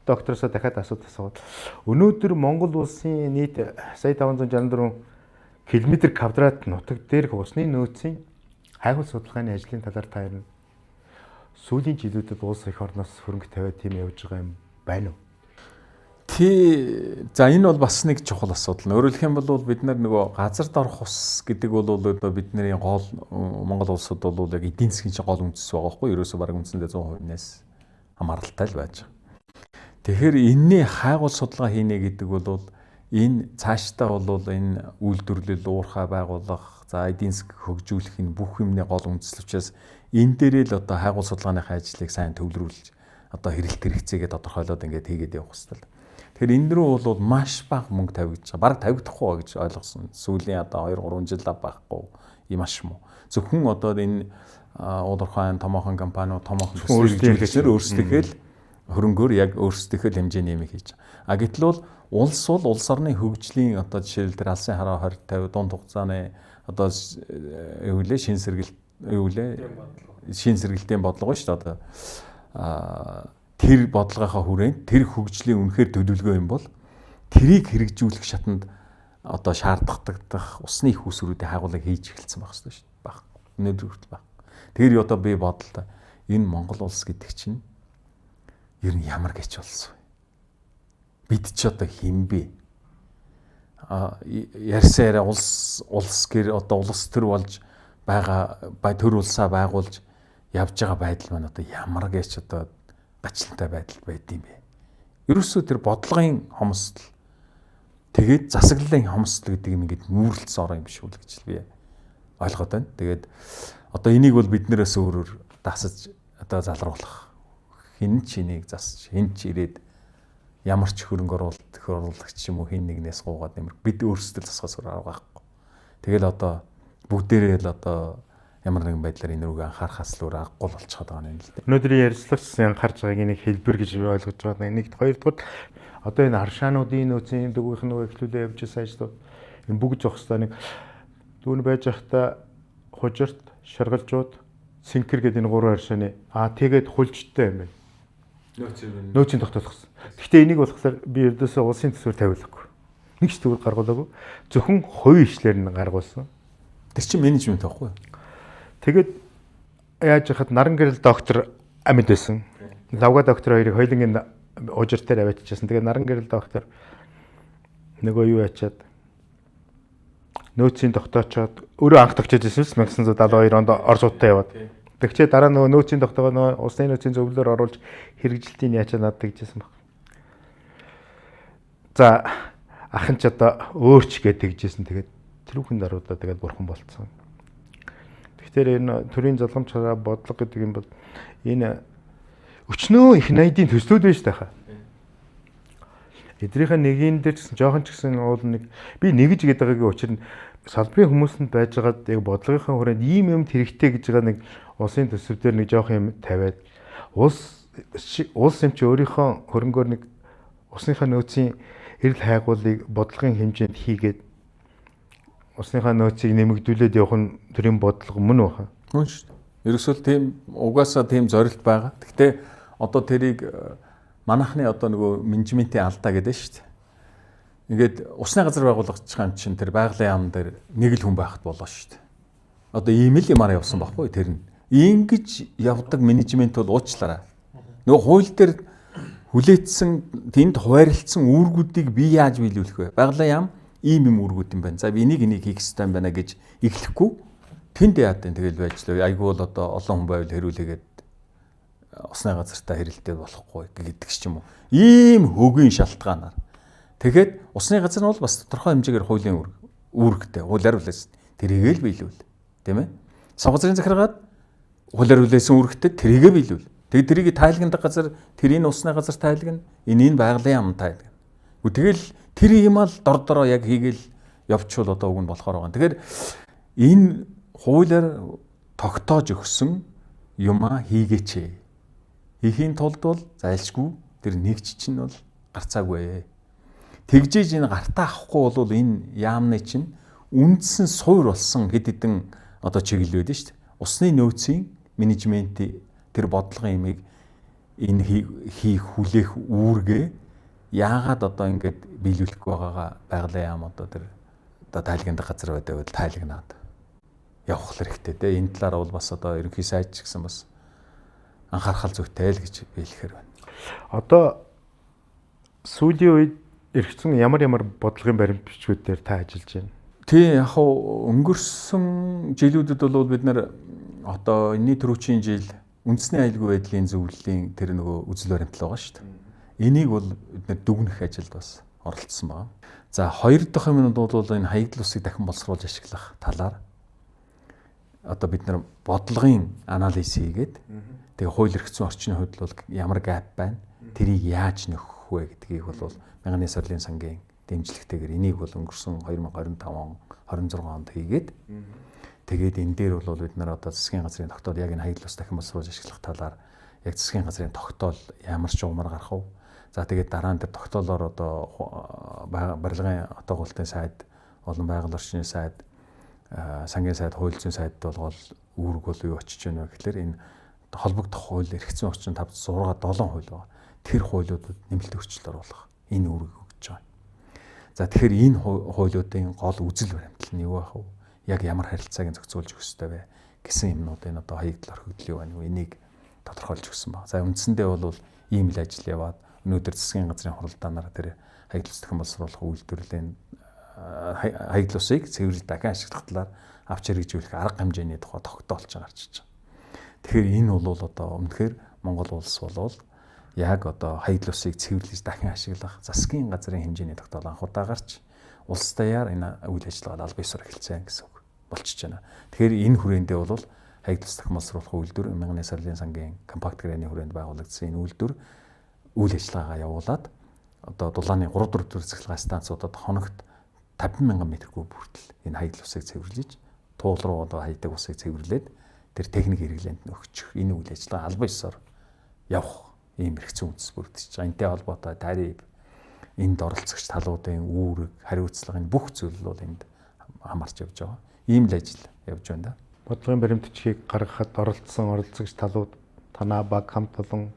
докторосоо дахиад асууад. Өнөөдөр Монгол улсын нийт сая 564 км квадрат нутаг дээрх усны нөөцийн хайгуул судалгааны ажлын талаар та ярина. Сүүлийн жилүүдэд улс их орноос хөрөнгө тавиад тийм явж байгаа юм байна уу? За энэ бол бас нэг чухал асуудал. Өөрөөр хэлэх юм бол бид нар нөгөө газарт орох ус гэдэг бол одоо бидний гол Монгол улсад бол яг эдийн засгийн чинь гол үндэс байгаа байхгүй юу? Ерөөсөө бараг үндсэндээ 100%-аас хамааралтай л байж байгаа. Тэгэхээр энэний хайгуул судалгаа хийнэ гэдэг бол энэ цаашдаа бол энэ үйлдвэрлэл уурхай байгуулах, за эдийн засаг хөгжүүлэх энэ бүх юмны гол үндэслэл учраас энэ дээрээ л одоо хайгуул судалгааныхаа ажлыг сайн төвлөрүүлж одоо хэрэгэлт хэрэгцээгээ тодорхойлоод ингээд хийгээд явах хэрэгтэй. Тэгэхээр энэ рүү бол маш бага мөнгө тавигдаж байгаа. Бараг тавигдахгүй гэж ойлгосон. Сүүлийн одоо 2-3 жил байхгүй юм маш муу. Зөвхөн одоо энэ уурхайн томоохон компаниуд, томоохон үйлдвэрлэгчнэр өөрсдийнхөө л хөрөнгөөр яг өөрсдийнхөө л хэмжээний юм хийж байгаа. Гэтэл бол улс бол улс орны хөгжлийн одоо жишээл тэр алсын хараа 2050 дунд хугацааны одоо шин сэргэлт шин сэргэлтийн бодлого шүү дээ. Одоо тэр бодлогынхаа хүрээнд тэр хөгжлийн үнэхээр төлөвлөгөө юм бол тэрийг хэрэгжүүлэх шатанд одоо шаардлагатай усны их усруудын хагуулыг хийж эхэлсэн байх хэрэгтэй шүү дээ. Баг. Өнөөдөр хүртэл баг. Тэр одоо би бодлоо энэ Монгол улс гэдэг чинь ер нь ямар гэж болсон вэ? Бид ч одоо хэн бэ? Ярьсаар улс гэр одоо улс төр болж байгаа төр улсаа байгуулж явж байгаа байдал маань одоо ямар гэж одоо гачлалтай байдал байд юм бэ? Ерөөсөө тэр бодлогын хомсдол тэгээд засаглалын хомсдол гэдэг юм ингээд нүүрлэлсэн ороо юм биш үү гэж би ойлгоод байна. Тэгээд одоо энийг бол биднээс өөрөөр дасаж одоо залруулах. Хин ч энийг засч, хин ч ирээд ямар ч хөрөнгө оруулагч юм уу хин нэгнээс гуугаад нэмэр бид өөрсдөө засахаас өөр арга байхгүй. Тэгэл одоо бүгдээрээ л одоо ямар нэгэн байдлаар энэ рүүгээ анхаарахаас л өөр аргагүй болчиход байгаа юм л дээ. Өнөөдрийн ярилцлагч анхаарч байгааг энийг хэлбэр гэж би ойлгож байна. Энийг хоёрдугаар одоо энэ харшаануудын нөөцийн дөгөөх нөгөө эхлүүлээ явж байгаа ажлууд энэ бүгд зогс та нэг дүүн байж байхдаа хужирт, шаргалжууд, синкер гэдэг энэ гурван харшааны тэгээд хулжтай юм байна. Нөөцийн тогтоолгосон. Гэхдээ энийг болохоор би ердөөсөө улсын төсвөр тавиулаагүй. Нэг ч төгрөг гаргуулаагүй. Зөвхөн хувийн ишлэр нь гаргуулсан. Тэр чинь менежмент байхгүй юу? Тэгээд яаж яхад наран гэрэл доктор амьд байсан. Лавга доктор хоёрыг хоёулангийн ужир дээр аваачижсэн. Тэгээд наран гэрэл доктор нөгөө юу ячаад нөөцийн тогтоочоод өөрөө анх тогтоож ирсэн 1972 онд Оросуудтай яваад. Тэгчээ дараа нөгөө нөөцийн тогтоогоо нөгөө усны нөөцийн зөвлөлөөр оруулж хэрэгжилтийн яачаа надад тэгжсэн баг. За ахын ч одоо өөрч гэдэг тэгжсэн. Тэгээд тэрүүхэн даруудаа тэгээд бурхан болцсон. Тэгэхээр энэ төрийн залгамж хараа бодлого гэдэг юм бол энэ өчнөө их 80-ийн төслүүд байж тахаа. Эдрийнхээ нэгийн дээр ч гэсэн жоохон ч гэсэн уул нэг би нэгж гээд байгаагийн учир нь салбарын хүмүүсэнд байж байгаа яг бодлогынхаа хүрээнд ийм юм хэрэгтэй гэж байгаа нэг улсын төсөв дээр нэг жоох юм тавиад улс юм чи өөрийнхөө хөрөнгөөр нэг усныхаа нөөцийн эрэл хайгуулыг бодлогын хэмжээнд хийгээд усныхаа нөөцийг нэмэгдүүлээд явах нь төрийн бодлого мөн үү хаа? Мөн шүү дээ. Ерөөсөө тийм угаасаа тийм зорилт байгаа. Гэхдээ одоо тэрийг манайхны одоо нөгөө менежментийн алдаа гэдэг шүү дээ. Ингээд усны газар байгуулах юм чинь тэр байгалийн яам дээр нэг л хүн байхад болоо шүү дээ. Одоо ийм л юмараа явсан байхгүй тэр нь. Ингэж явдаг менежмент бол уучлаарай. Нөгөө хууль дээр хүлээдсэн тэнд хуваарлцсан үүргүүдийг би яаж биелүүлэх вэ? Байгалийн яам ийм юм үүргүүд юм байна. За би энийг хийх хэрэгтэй юм байна гэж эхлэхгүй тэнд яад энэ тэгэл байж л айгүй бол одоо олон хүн байвал хэрүүлээгээд усны газартаа хэрэлдээ болохгүй гэдэг ч юм уу. Ийм хөгийн шалтгаанаар. Тэгэхэд усны газар нь бол бас тодорхой хэмжээгээр хуулийн үүрэгтэй. Хуулиар хүлээсэн. Тэрийгээ л биелүүл. Тийм ээ. Сонгоцын захиргаад хуулиар хүлээсэн үүрэгтэй тэрийгээ биелүүл. Тэгээд тэрийг тайлгнадаг газар тэрийн усны газар тайлгна. Энийг байгалийн яам тайлгна. Тэгэл тэр юм ал дор яг хийгээл явчвал одоо уг нь болохоор байгаа. Тэгэхээр энэ хуулиар тогтоож өгсөн юмаа хийгээч. Хийхийн тулд бол зайлшгүй тэр нэгч чинь бол гарцаагүй. Тэгжээж энэ гартаа авахгүй бол энэ яамны чинь үндсэн суур болсон хэд хэдэн одоо чиглэл байдаг шүү дээ. Усны нөөцийн менежментийн тэр бодлогын имийг энэ хийх хүлээх үүргээ яагаад одоо ингэж биелүүлэхгүй байгаагаа байгалийн яам одоо тэр одоо тайлгнадаг газар байдаг бол тайлгнаад явах хэрэгтэй те. Энэ талаараа бол бас одоо ерөнхий сайд ч гэсэн бас анхаарах зүйтэй л гэж хэлэхээр байна. Одоо сүүлийн үед эргэцэн ямар бодлогын баримт бичгүүдээр та ажиллаж байна? Тий, яг өнгөрсөн жилүүдэд бол бид нэр одоо энэний төрөвчийн жил үндэсний аюулгүй байдлын зөвлөлийн тэр нөгөө үзэл баримтлал байгаа шүү дээ. Энийг бол бид нэр дүгнэх ажилд бас оролцсон байна. За хоёр дахь юм нь бол энэ хаягдл усыг дахин боловсруулж ашиглах талаар одоо бид нар бодлогын анализ хийгээд тэгээ хууль эрх зүйн орчны хувьд бол ямар гэп байна, тэрийг яаж нөхөх вэ гэдгийг бол Мянганы соёлын сангийн дэмжлэгтэйгээр энийг бол өнгөрсөн 2025 он 26 онд хийгээд тэгээд энэ дээр бол бид нар одоо засгийн газрын тогтоол яг энэ хаягдл ус дахин боловсруулж ашиглах талаар яг засгийн газрын тогтоол ямар ч угмар гарах вэ? За тэгээд дараа нь тэр тогтоолоор одоо барилгын отоо гуултын сайд, олон байгаль орчны сайд, сангийн сайд, хууль зүйн сайд болгоод үүрэг бол юу очиж байна вэ гэхээр энэ холбогдох хууль, эрх зүйн орчин 5 6 7 хууль байгаа. Тэр хуулиудад нэмэлт өөрчлөлт оруулах энэ үүрэг өгч байгаа. За тэгэхээр энэ хуулиудын гол үзэл баримтлал нь юу байх вэ? Яг ямар харилцааг зохицуулж өгөх ёстой вэ гэсэн юмнуудын одоо хаягдл орхигдл юу байна вэ? Энийг тодорхойлж өгсөн байна. За үндсэндээ бол ийм л ажил яваад өнөөдөр засгийн газрын хуралдаанаар тэр хаягдл ус дахин боловсруулах үйлдвэрлэлийн хаягдл усыг цэвэрлэл дахин ашиглах талаар авч хэрэгжүүлэх арга хэмжээний тухай тогтоолж гарч иж байгаа. Тэгэхээр энэ бол одоо өмнөхөр Монгол улс болвол яг одоо хаягдл усыг цэвэрлэж дахин ашиглах засгийн газрын хэмжээний тогтоол анх удаа гарч улс даяар энэ үйл ажиллагаанд албан ёсоор эхэлсэн гэсэн үг болчихж байна. Тэгэхээр энэ хүрээндээ бол хаягдл ус дахин боловсруулах үйлдвэр 1000-ны сарлын сангийн компакт гэрээний хүрээнд байгуулагдсан энэ үйлдвэр үйл ажиллагаагаа явуулаад одоо дулааны 3-4 цэцгэлгээ станцуудад хоногт 50,000 м3 хүртэл энэ хаягдл усыг цэвэрлэж туул руу одоо хайдаг усыг цэвэрлээд тэр техник хэрэглээнд нь өгчих энэ үйл ажиллагаа албан ёсоор явах ийм эрх зүйн үндэс бүрдэж байгаа. Энтэй холбоотой тариф, энд оролцогч талуудын үүрэг, хариуцлага энэ бүх зүйл бол энд хамаарч явж байгаа. Ийм л ажил явж байна да. Бодлогын баримтчгийг гаргахад оролцсон оролцогч талууд танаа баг хамт олон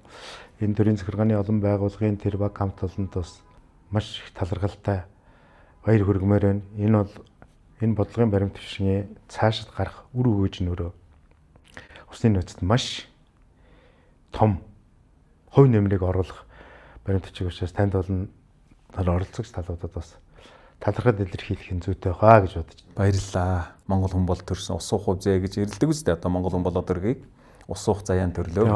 энэ төрлийн захиргааны олон байгууллагын тэр баг хамт олонд бас маш их таларгалтай баяр хүргэмээр байна. Энэ бол энэ бодлогын баримтчгийн цаашид гарах үр өгөөж нөрөө усны нөөцөд маш том хувь нэмрийг оруулах баримтчиг учраас танд болон оролцогч талуудад бас талархал илэрхийлэх нь зүйтэй хаа гэж бодож байна. Баярлалаа. Монгол хүн бол төрсөн ус уух үзээ гэж ирэлдэг үстэй одоо Монгол хүн болоод өргөгийг ус уух заяан төрлөө.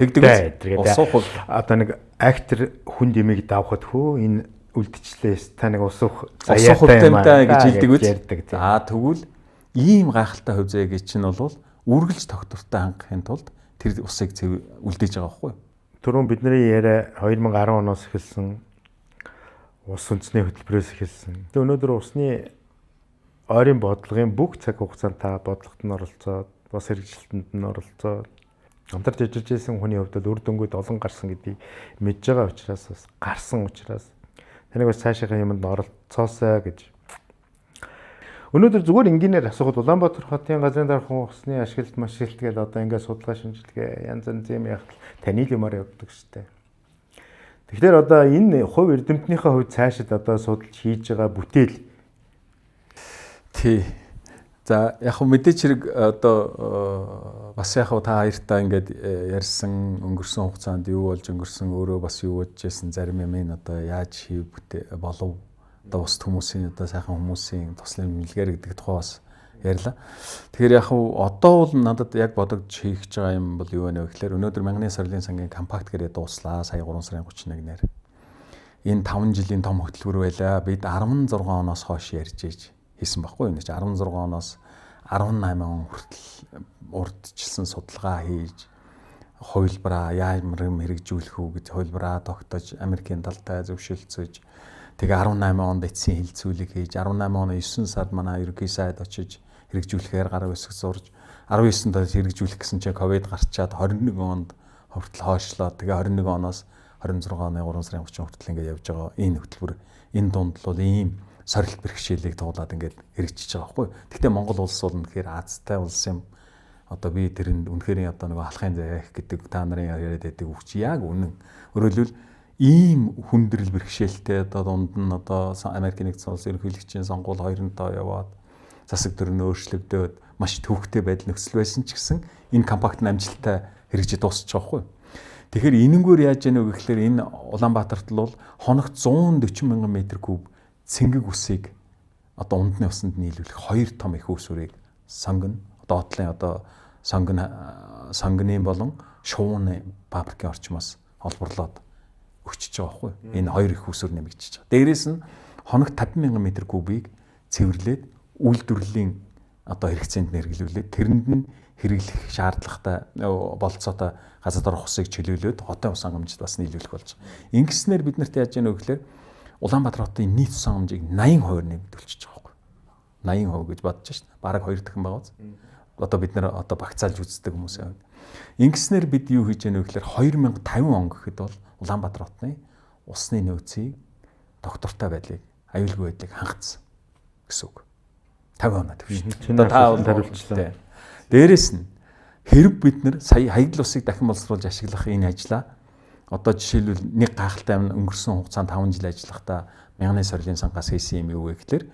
Тэгдэг. Ус уух одоо нэг актер хүн димиг давхад хөө энэ үлдчихлээс та нэг ус уух заяатай гэж хэлдэг үз. За тэгвэл ийм гайхалтай хувь заяагийн чинь бол үргэлж тогтвортой хангахын тулд тэр усыг үлдээж байгаа байхгүй юу? Түрүүн бидний яриа 2010 оноос эхэлсэн ус үндэсний хөтөлбөрөөс эхэлсэн. Тэгээ өнөөдөр усны ойрын бодлогын бүх цаг хугацаанд та бодлогот нь оролцоод, бас хэрэгжилтэнд нь оролцоод хамтарч ажиллаж байсан хүний хувьд үр дүнгууд олон гарсан гэдгийг мэдж байгаа учраас бас гарсан учраас таныг бас цаашийнхаа юмд оролцоосоо гэж. Өнөөдөр зүгээр энгийнээр асуухад Улаанбаатар хотын газрын дархан усны ашиглалт машиглалт гэдэг одоо ингээд судалгаа шинжилгээ янз янз юм яг таны л юмар явдаг штэ. Тэгэхээр одоо энэ хувь эрдэмтнийхээ хувьд цаашид одоо судалж хийж байгаа бүтээл. Тий. За яг хөө мэдээч хэрэг одоо бас яг хөө та хоёртаа ингээд ярьсан өнгөрсөн хугацаанд юу болж өнгөрсөн өөрөө бас юу бодчихсэн зарим юм ин одоо яаж хийв болов одоо ус хүмүүсийн одоо сайхан хүмүүсийн туслын мэлгээр гэдэг тухай бас ярьлаа. Тэгэхээр яг хөө одоо бол надад яг бодогдож хийх гэж байгаа юм бол юу вэ гэхээр өнөөдөр 1000-ны сарлын сангийн компакт гэрээ дууслаа сая 3 сарын 31-нээр. Энэ 5 жилийн том хөтөлбөр байлаа. Бид 16 оноос хойш ярьж ийж хийсэн байхгүй юу? 16 оноос 18 он хүртэл урдчилсан судалгаа хийж хувилбараа ямар хэрэгжүүлэх үү гэж хувилбараа тогтоож Америкийн талтай зөвшөлдсөж тэгээ 18 онд эцсийн хилцүүлэг хийж 18 оны 9 сард манай ерөнхий сайд очиж хэрэгжүүлэхээр гар үсэг зурж 19 донд хэрэгжүүлэх гэсэн чинь ковид гарчаад 21 онд хүртэл хойшлоо. Тэгээ 21 оноос 26 оны 3 сарын 30 хүртэл ингээд явж байгаа энэ хөтөлбөр энэ дунд бол ийм сорилт бэрхшээлийг туулаад ингээд хэрэгжиж байгаа байхгүй. Гэхдээ Монгол улс бол үнэхээр Азтай улс юм. Одоо би тэрэнд үнэхээр одоо нэг алхахын зайх гэдэг та нарын яриад байдаг үг чи яг үнэн. Өөрөлдвөл ийм хүндрэл бэрхшээлтэй одоо дунд нь одоо Америкийн нэгдсэн улсын ерөнхийлөгчийн сонгуул 2-нд яваад засаг төрн өөрчлөгдөөд маш төвөгтэй байдал нөхцөл байсан ч гэсэн энэ компакт амжилттай хэрэгжиж дуусчих жоохгүй. Тэгэхээр энэнгээр яаж яах вэ гэхээр энэ Улаанбаатарт л бол хоногт 140,000 м3 цэнгэг усыг одоо ундны усанд нийлүүлэх 2 том их усүрийг сонгоно. Одоо отлын одоо сонгоны болон шууны фабрикийн орчмоос олборлоод өгчөж байгаа байхгүй. Энэ 2 их усүр нэмэгдэж байгаа. Дээрээс нь хоногт 50,000 м3-ийг цэвэрлээд үйлдвэрлэлийн одоо хэрэгцээнд нэргэлүүлээд тэрэнд нь хэрэглэх шаардлагатай болцоотой газар дорох усыг чөлөөлөөд хотын ус хангамжид бас нийлүүлэх болж байгаа. Ингэснээр бид нарт яаж яах вэ гэхээр Улаанбаатар хотын нийт ус хангамжийг 80% нэмэгдүүлчихэж байгаа байхгүй. 80% гэж бодож шít. Бараг 2 дахин байгаа үз. Одоо бид нэр одоо багцаалж үздэг хүмүүсийн хувьд. Ингэснээр бид юу хийж яах вэ гэхээр 2050 он гэхэд бол Улаанбаатар хотны усны нөөцийг доктортой байдлыг аюулгүй байдлыг хангацсан гэсэн үг. 50% төвшин. Чиний Та асуултанд хариулчлаа. Дээрээс нь хэрэг бид нар сая хаягдл усыг дахин боловсруулж ашиглах энэ ажлаа одоо жишээлбэл нэг гайхалтай өнгөрсөн хугацаанд 5 жил ажиллахдаа мянганы сорилын сангаас хийсэн юм юу вэ гэхээр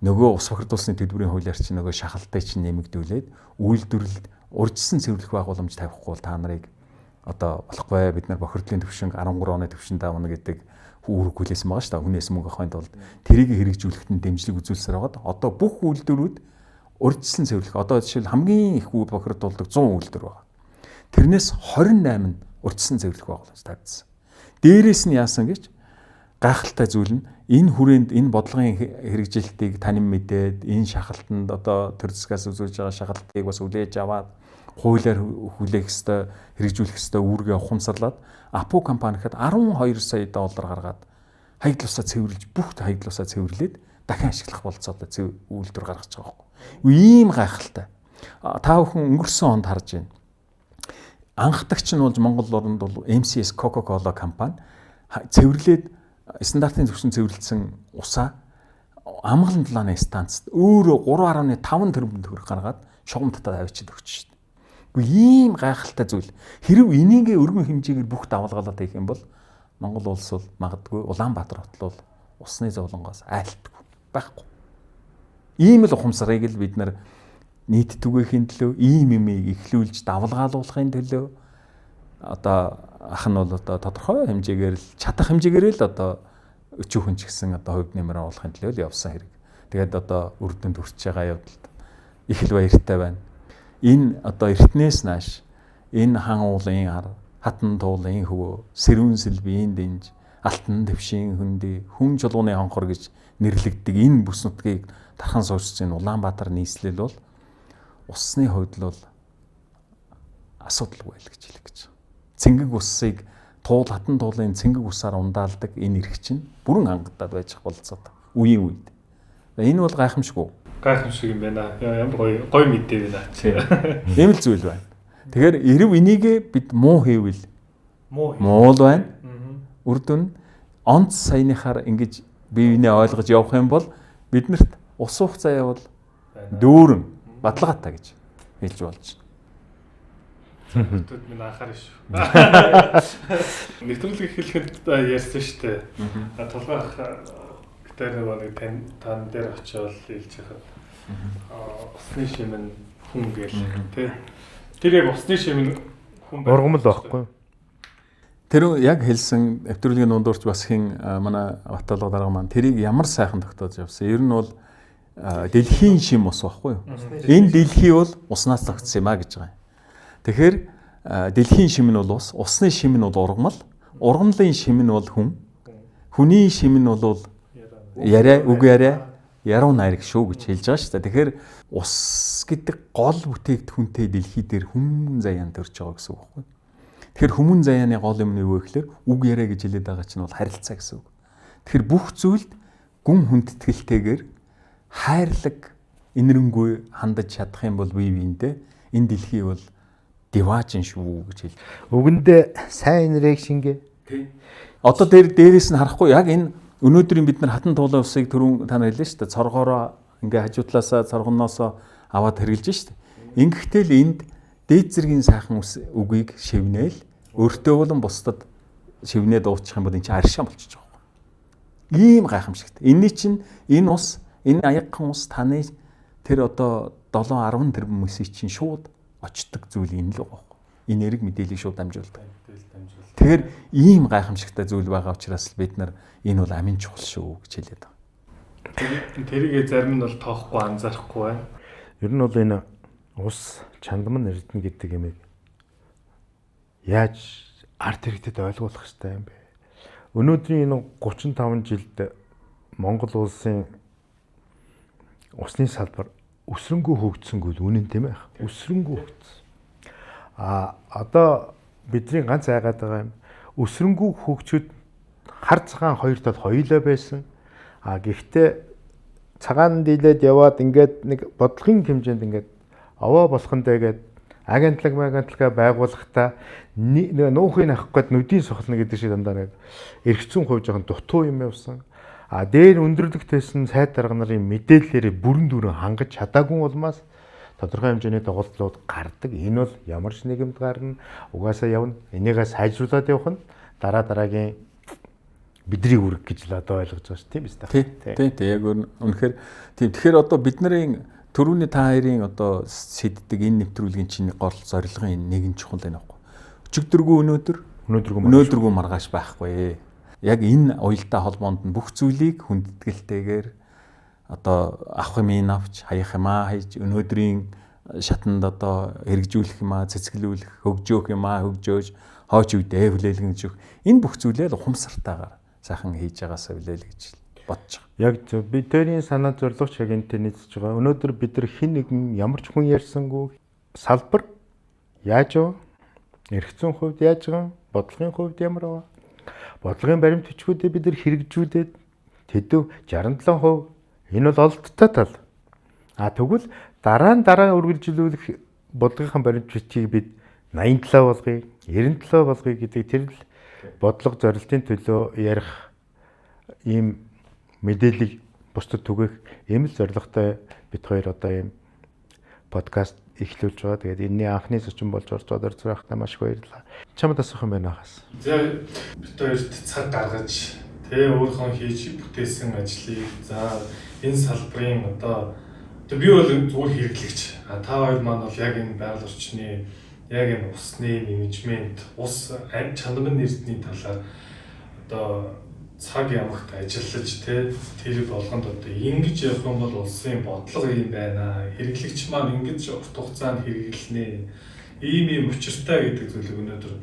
нөгөө ус бохирдуулсны төлбөрийн хуулиар чинь нөгөө шахалтай чинь нэмэгдүүлээд үйлдвэрлэлд урьдчилан цэвэрлэх байгууламж тавихгүй бол та нарыг одоо болохгүй бид нар бохирдлын төвшинг 13 оны төвшөнд давна гэдэг үүрэг хүлээсэн байгаа шүү дээ. Хүнээс мөнгө авахын тулд тэрийг хэрэгжүүлэхэд нь дэмжлэг үзүүлсээр байгаа. Одоо бүх үйлдвэрүүд урьдчилан цэвэрлэх. Одоо жишээл хамгийн их үйл бохирдуулдаг 100 үйлдвэр байна. Тэрнээс 28 нь урьдчилан цэвэрлэх байгууламж тавьдсан. Дээрээс нь яасан гэж гайхалтай зүйл нь энэ хүрээнд энэ бодлогын хэрэгжилтийг танин мэдээд энэ шахалтанд одоо төр засгаас үзүүлж байгаа шахалтыг бас үлээж аваад хуулиар хүлээх ёстой хэрэгжүүлэх ёстой үүргээ ухамсарлаад Апу компанид 12 сая доллар гаргаад хаягдл усаа цэвэрлж бүх хаягдл усаа цэвэрлээд дахин ашиглах болцоотой үйлдвэр гаргаж байгаа байхгүй. Ийм гайхалтай. Та бүхэн өнгөрсөн онд харж байна. Анхдагч нь болж Монгол орнд бол MCS Coca-Cola компани цэвэрлээд стандартын зөвшөөрсөн цэвэрлсэн усаа амгалан далааны станцд өөрөө 3.5 тэрбум төгрөг гаргаад шугам татаад авчид өгч шít. Ийм гайхалтай зүйл. Хэрв энийг өргөн хэмжээгээр бүх давалгалаад хийх юм бол Монгол улс бол магадгүй Улаанбаатар хотол бол усны зовлонгоос айлтгүй байхгүй. Ийм л ухамсарыг л бид нар нийт түгээхийн төлөө ийм юмыг эхлүүлж давалгаалуулахын төлөө одоо ах нь бол одоо тодорхой хэмжээгээр л чадах хэмжээгээр л одоо өчүүхэн ч гэсэн одоо хувь нэмэр оруулахын төлөө л явсан хэрэг. Тэгээд одоо үр дүнд хүрч байгаа явдалд их л баяртай байна. Энэ одоо эртнээс нааш энэ хан уулын ар, хатан туулын хөвөө, сэрүүн сэлбийн дэнж, алтан дэвшийн хөндөй, хүн чулууны хонхор гэж нэрлэгддэг энэ бүс нутгийг тархан суурьсан Улаанбаатар нийслэл бол усны хувьд бол асуудалгүй л гэж хэлэх гэж. Цэнгэг усыг хатан туулын цэнгэг усаар ундаалдаг энэ эрх чинь бүрэн хангагдаад байж болцоод үеийн үед. Энэ бол гайхамшгүй. Гайхамшиг юм байна. Ямар гоё мэдээ байна. Ийм л зүйл байна. Тэгэхээр эрв энийг бид муу хийвэл муу л байна. Үр дүн онц саяныхаар ингэж бие биенээ ойлгож явах юм бол биднэрт ус уух заяа бол дүүрэн баталгаатай гэж хэлж болж байна. Төд минь анхаар шүү. Нэвтрүүлэг хэлэхэд ярьсан шүү дээ. Толгойх тэр нэг тань дээр очиод хэлж байхад усны шимэн хүн гээл тий. Тэр яг усны шимэн хүн ургамал байхгүй. Тэр яг хэлсэн нэвтрүүлгийн дундуурч бас хин манай Баталга дарга маань тэрийг ямар сайхан тогтоож явсан. Ер нь бол дэлхийн шим ус байхгүй юу? Энэ дэлхий бол уснаас тогтсон юм а гэж байгаа юм. Тэгэхээр дэлхийн шим нь бол ус, усны шим нь бол ургамал, ургамлын шим нь бол хүн, хүний шим нь бол яриа, үг яриа, яруу найраг шүү гэж хэлж байгаа шүү дээ. Тэгэхээр ус гэдэг гол бүтээгдэхүүнтэй дэлхий дээр хүмүүн заяан төрж байгаа гэсэн үг байхгүй юу? Тэгэхээр хүмүүн заяаны гол юм нь юу вэ гэхээр үг яриа гэж хэлээд байгаа чинь бол харилцаа гэсэн үг. Тэгэхээр бүх зүйлд гүн хүндэтгэлтэйгээр хайрлаг инэрэнгүй хандаж чадах юм бол бие биендээ энэ дэлхий бол диваажин шүү гэж хэл. Үгэндээ сайн реакшнгээ. Тий. Одоо дээрээс нь харахгүй яг энэ өнөөдрийн бид нар хатан туулын усыг түрүүн та нар хэллээ шүү дээ. Цоргоороо ингээ хажуутлаасаа цоргоноосоо аваад хэрглэж шүү дээ. Ингэхдээ л энд дээд зэргийн сайхан үгийг шивнээл өөртөө болон бусдад шивнээ дуучих юм бол энэ чинь аршаа болчихж байгаа. Ийм гайхамшигт. Энийн чинь энэ ус, энэ аягхан ус таны тэр одоо 7-10 тэрбум хүмүүсийн чинь шууд очдог зүйл энэ л байгаа. Энэ эрг мэдээллийг шууд дамжуулдаг. Тэгэхээр ийм гайхамшигтай зүйл байгаа учраас бид нар энэ бол амин чухал шүү гэж хэлээд байгаа. Тэрийг зарим нь бол тоохгүй анзаарахгүй байна. Ер нь бол энэ ус чандман эрдэнэ гэдэг юмыг яаж арт иргэдэд ойлгуулах хэрэгтэй юм бэ? Өнөөдрийн энэ 35 жилд Монгол улсын усны салбар өсрөнгөө хөгжсөнгөө үнэн тийм ээ. Өсрөнгөө хөгжсөн. Одоо бидний ганц айгаад байгаа юм. Өсрөнгөө хөгжөд хар цагаан хоёр тал хоёулаа байсан. Гэхдээ цагаан дийлээд яваад ингээд нэг бодлогын хэмжээнд ингээд аваа болохондоо гээд агентлаг байгуулахдаа нуухыг авах гээд нүдийн сохолно гэдэг шиг дандаа нэг эргэцүүн хувь жоохон дутуу юм явсан. А дээр өндөрлөгт байсан сайд дарга нарын мэдээллээрээ бүрэн дүүрэн хангаж чадаагүй улмаас тодорхой хэмжээний доголдлууд гардаг. Энэ бол ямар ч нийгэмд гарна, угаасаа явна. Энийгээ сайжруулад явах нь дараагийн бидний үүрэг гэж л одоо ойлгож байгаа шүү, тийм биз дээ. Тийм. Яг үнэхээр тийм. Тэгэхээр одоо бидний түрүүний та хоёрын одоо сэддэг энэ нэвтрүүлгийн чинь гол зорилгын нэгэн чухал байна аахгүй. Өчигдөргүй өнөөдөргүй маргааш байхгүй. Яг энэ уялдаа холбоонд нь бүх зүйлийг хүндэтгэлтэйгээр одоо авах юм авч, хаях юм хайж, өнөөдрийн шатанд одоо хэрэгжүүлэх юм цэцгэлүүлэх, хөгжөөх юм хөгжөөж, хооч үедээ хүлээлгэн өгөх. Энэ бүх зүйлээ л ухамсартайгаар сайхан хийж байгаасаа билээ л гэж бодож байгаа. Яг зөв. Бидний санаа зорилгоч яг энэтэй нийцэж байгаа. Өнөөдөр бид нар хэн нэгэн ямар ч хүн ярьсангүй салбар яаж вэ? Эрх зүйн хувьд яаж байгаа? Бодлогын хувьд ямар вэ? Бодлогын баримт бичгүүдээ бид нар хэрэгжүүлээд тэдв 67% энэ бол олдтой тал. Тэгвэл дараа үргэлжлүүлэх бодлогын баримт бичгийг бид 87 болгоё, 97 болгоё гэдэг тэр л бодлого зорилтын төлөө ярих ийм мэдээллийг бусдад түгээх ийм л зорилготой бид хоёр одоо ийм подкаст эхлүүлж байгаа. Тэгээд энэний анхны зочин болж орж орж байхдаа маш их баярлалаа. Чамд асуух юм байна хаас. За бид хоёрт цаг гаргаж өөрийнхөө хийж бүтээсэн ажлыг энэ салбарын одоо би бол зүгээр хэрэглэгч. Та хоёр маань бол яг энэ байгаль орчны яг энэ усны менежмент, ус чанарын эрдэнийн талаар одоо цаг ямагт ажиллаж тэр болгонд одоо ингэж явах юм бол улсын бодлого юм байна. Хэрэглэгч маань ингэж урт хугацаанд хэрэглэнэ. Ийм учиртай гэдэг зүйлийг өнөөдөр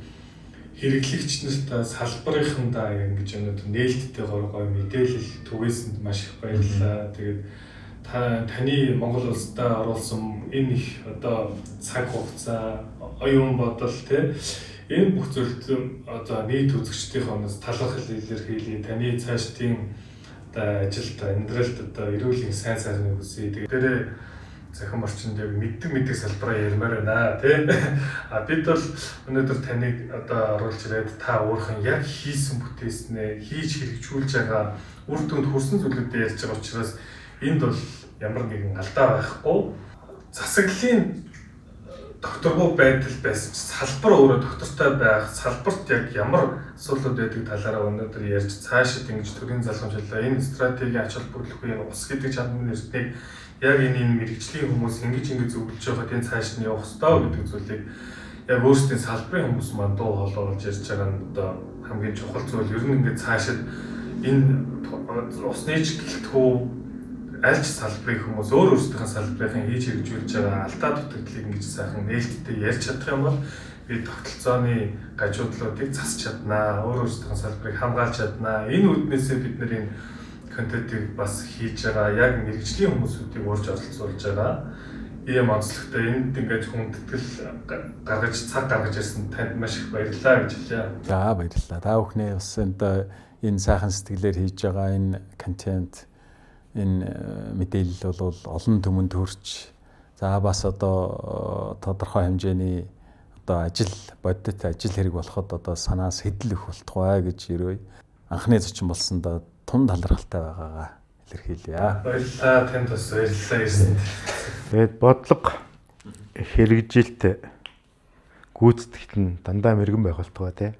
хэрэглэгч нарт салбарынхандаа ингэж өнөөдөр нээлттэй гоё мэдээлэл түгээсэнд маш их баярлалаа. Тэгээд таны Монгол улстай оруулсан энэ их одоо цаг хугацаа, оюун бодол энэ бүх зүйлд одоо нийт үзэгчдийн хонос талархал илэрхийлээ. Таны цаашдын одоо ажилд амьдралд одоо эрүүл мэндийн сайн сайхныг хүсье. Тэгээд захин орчинд яг мэддэг салбараа ярмаар байна бид бол өнөөдөр таныг одоо оруулж ирээд та өөрхөн яг хийсэн бүтээснээ хийж хэрэгжүүлж байгаа үр дүнд хүрсэн зүйлүүдээ ярьж байгаа учраас энд бол ямар нэгэн алдаа байхгүй. Засаглалын докторгүй байдал байсан ч салбар өөрөө доктортой байх, салбарт яг ямар асуудлууд байдаг талаараа өнөөдөр ярьж цаашид ингэж төрийн залгамжлалаа энэ стратегийн ач холбогдлогын ус гэдэг чанарын эрднийг яг энэ мэрэгжлийн хүмүүс ингэж зөвлөж байгаа тийм цааш нь явах ёстой гэдэг зүйлийг яг өөрсдийн салбарын хүмүүс маань дуу хоолой болж ярьж байгаа нь одоо хамгийн чухал зүйл. Ер нь ингээд цаашид энэ усны чиглэлтгүй аль ч салбарын хүмүүс өөрсдийнхээ салбарын хийж хэрэгжүүлж байгаа алдаа дутагдлыг ингэж сайхан нээлттэй ярьж чадах юм бол би тогтолцооны гажуудлуудыг засч чаднаа, өөрсдийнхээ салбарыг хамгаалж чаднаа. Энэ үүднээсээ бид нэр энэ контентыг бас хийж байгаа яг мэрэгжлийн хүмүүсүүдийг урьж оролцуулж байгаа. Ийм онцлогтой энд ингэж хүндэтгэл гаргаж цаг гаргаж ирсэн танд маш их баярлалаа гэж хэлье. За баярлалаа. Та бүхний бас энэ сайхан сэтгэлээр хийж байгаа энэ контент энэ мэдээлэл бол олон түмэнд хүрч бас одоо тодорхой хэмжээний одоо бодит ажил хэрэг болоход одоо санаас хэдэл их болтугай гэж ерөөй анхны зочин болсондоо тун талархалтай байгаагаа илэрхийлье. Баярлалаа танд бас баярлалаа ирсэнд. Тэгээд бодлого хэрэгжилт гүйцэтгэл нь дандаа мэрэгэн байх болтугай тий.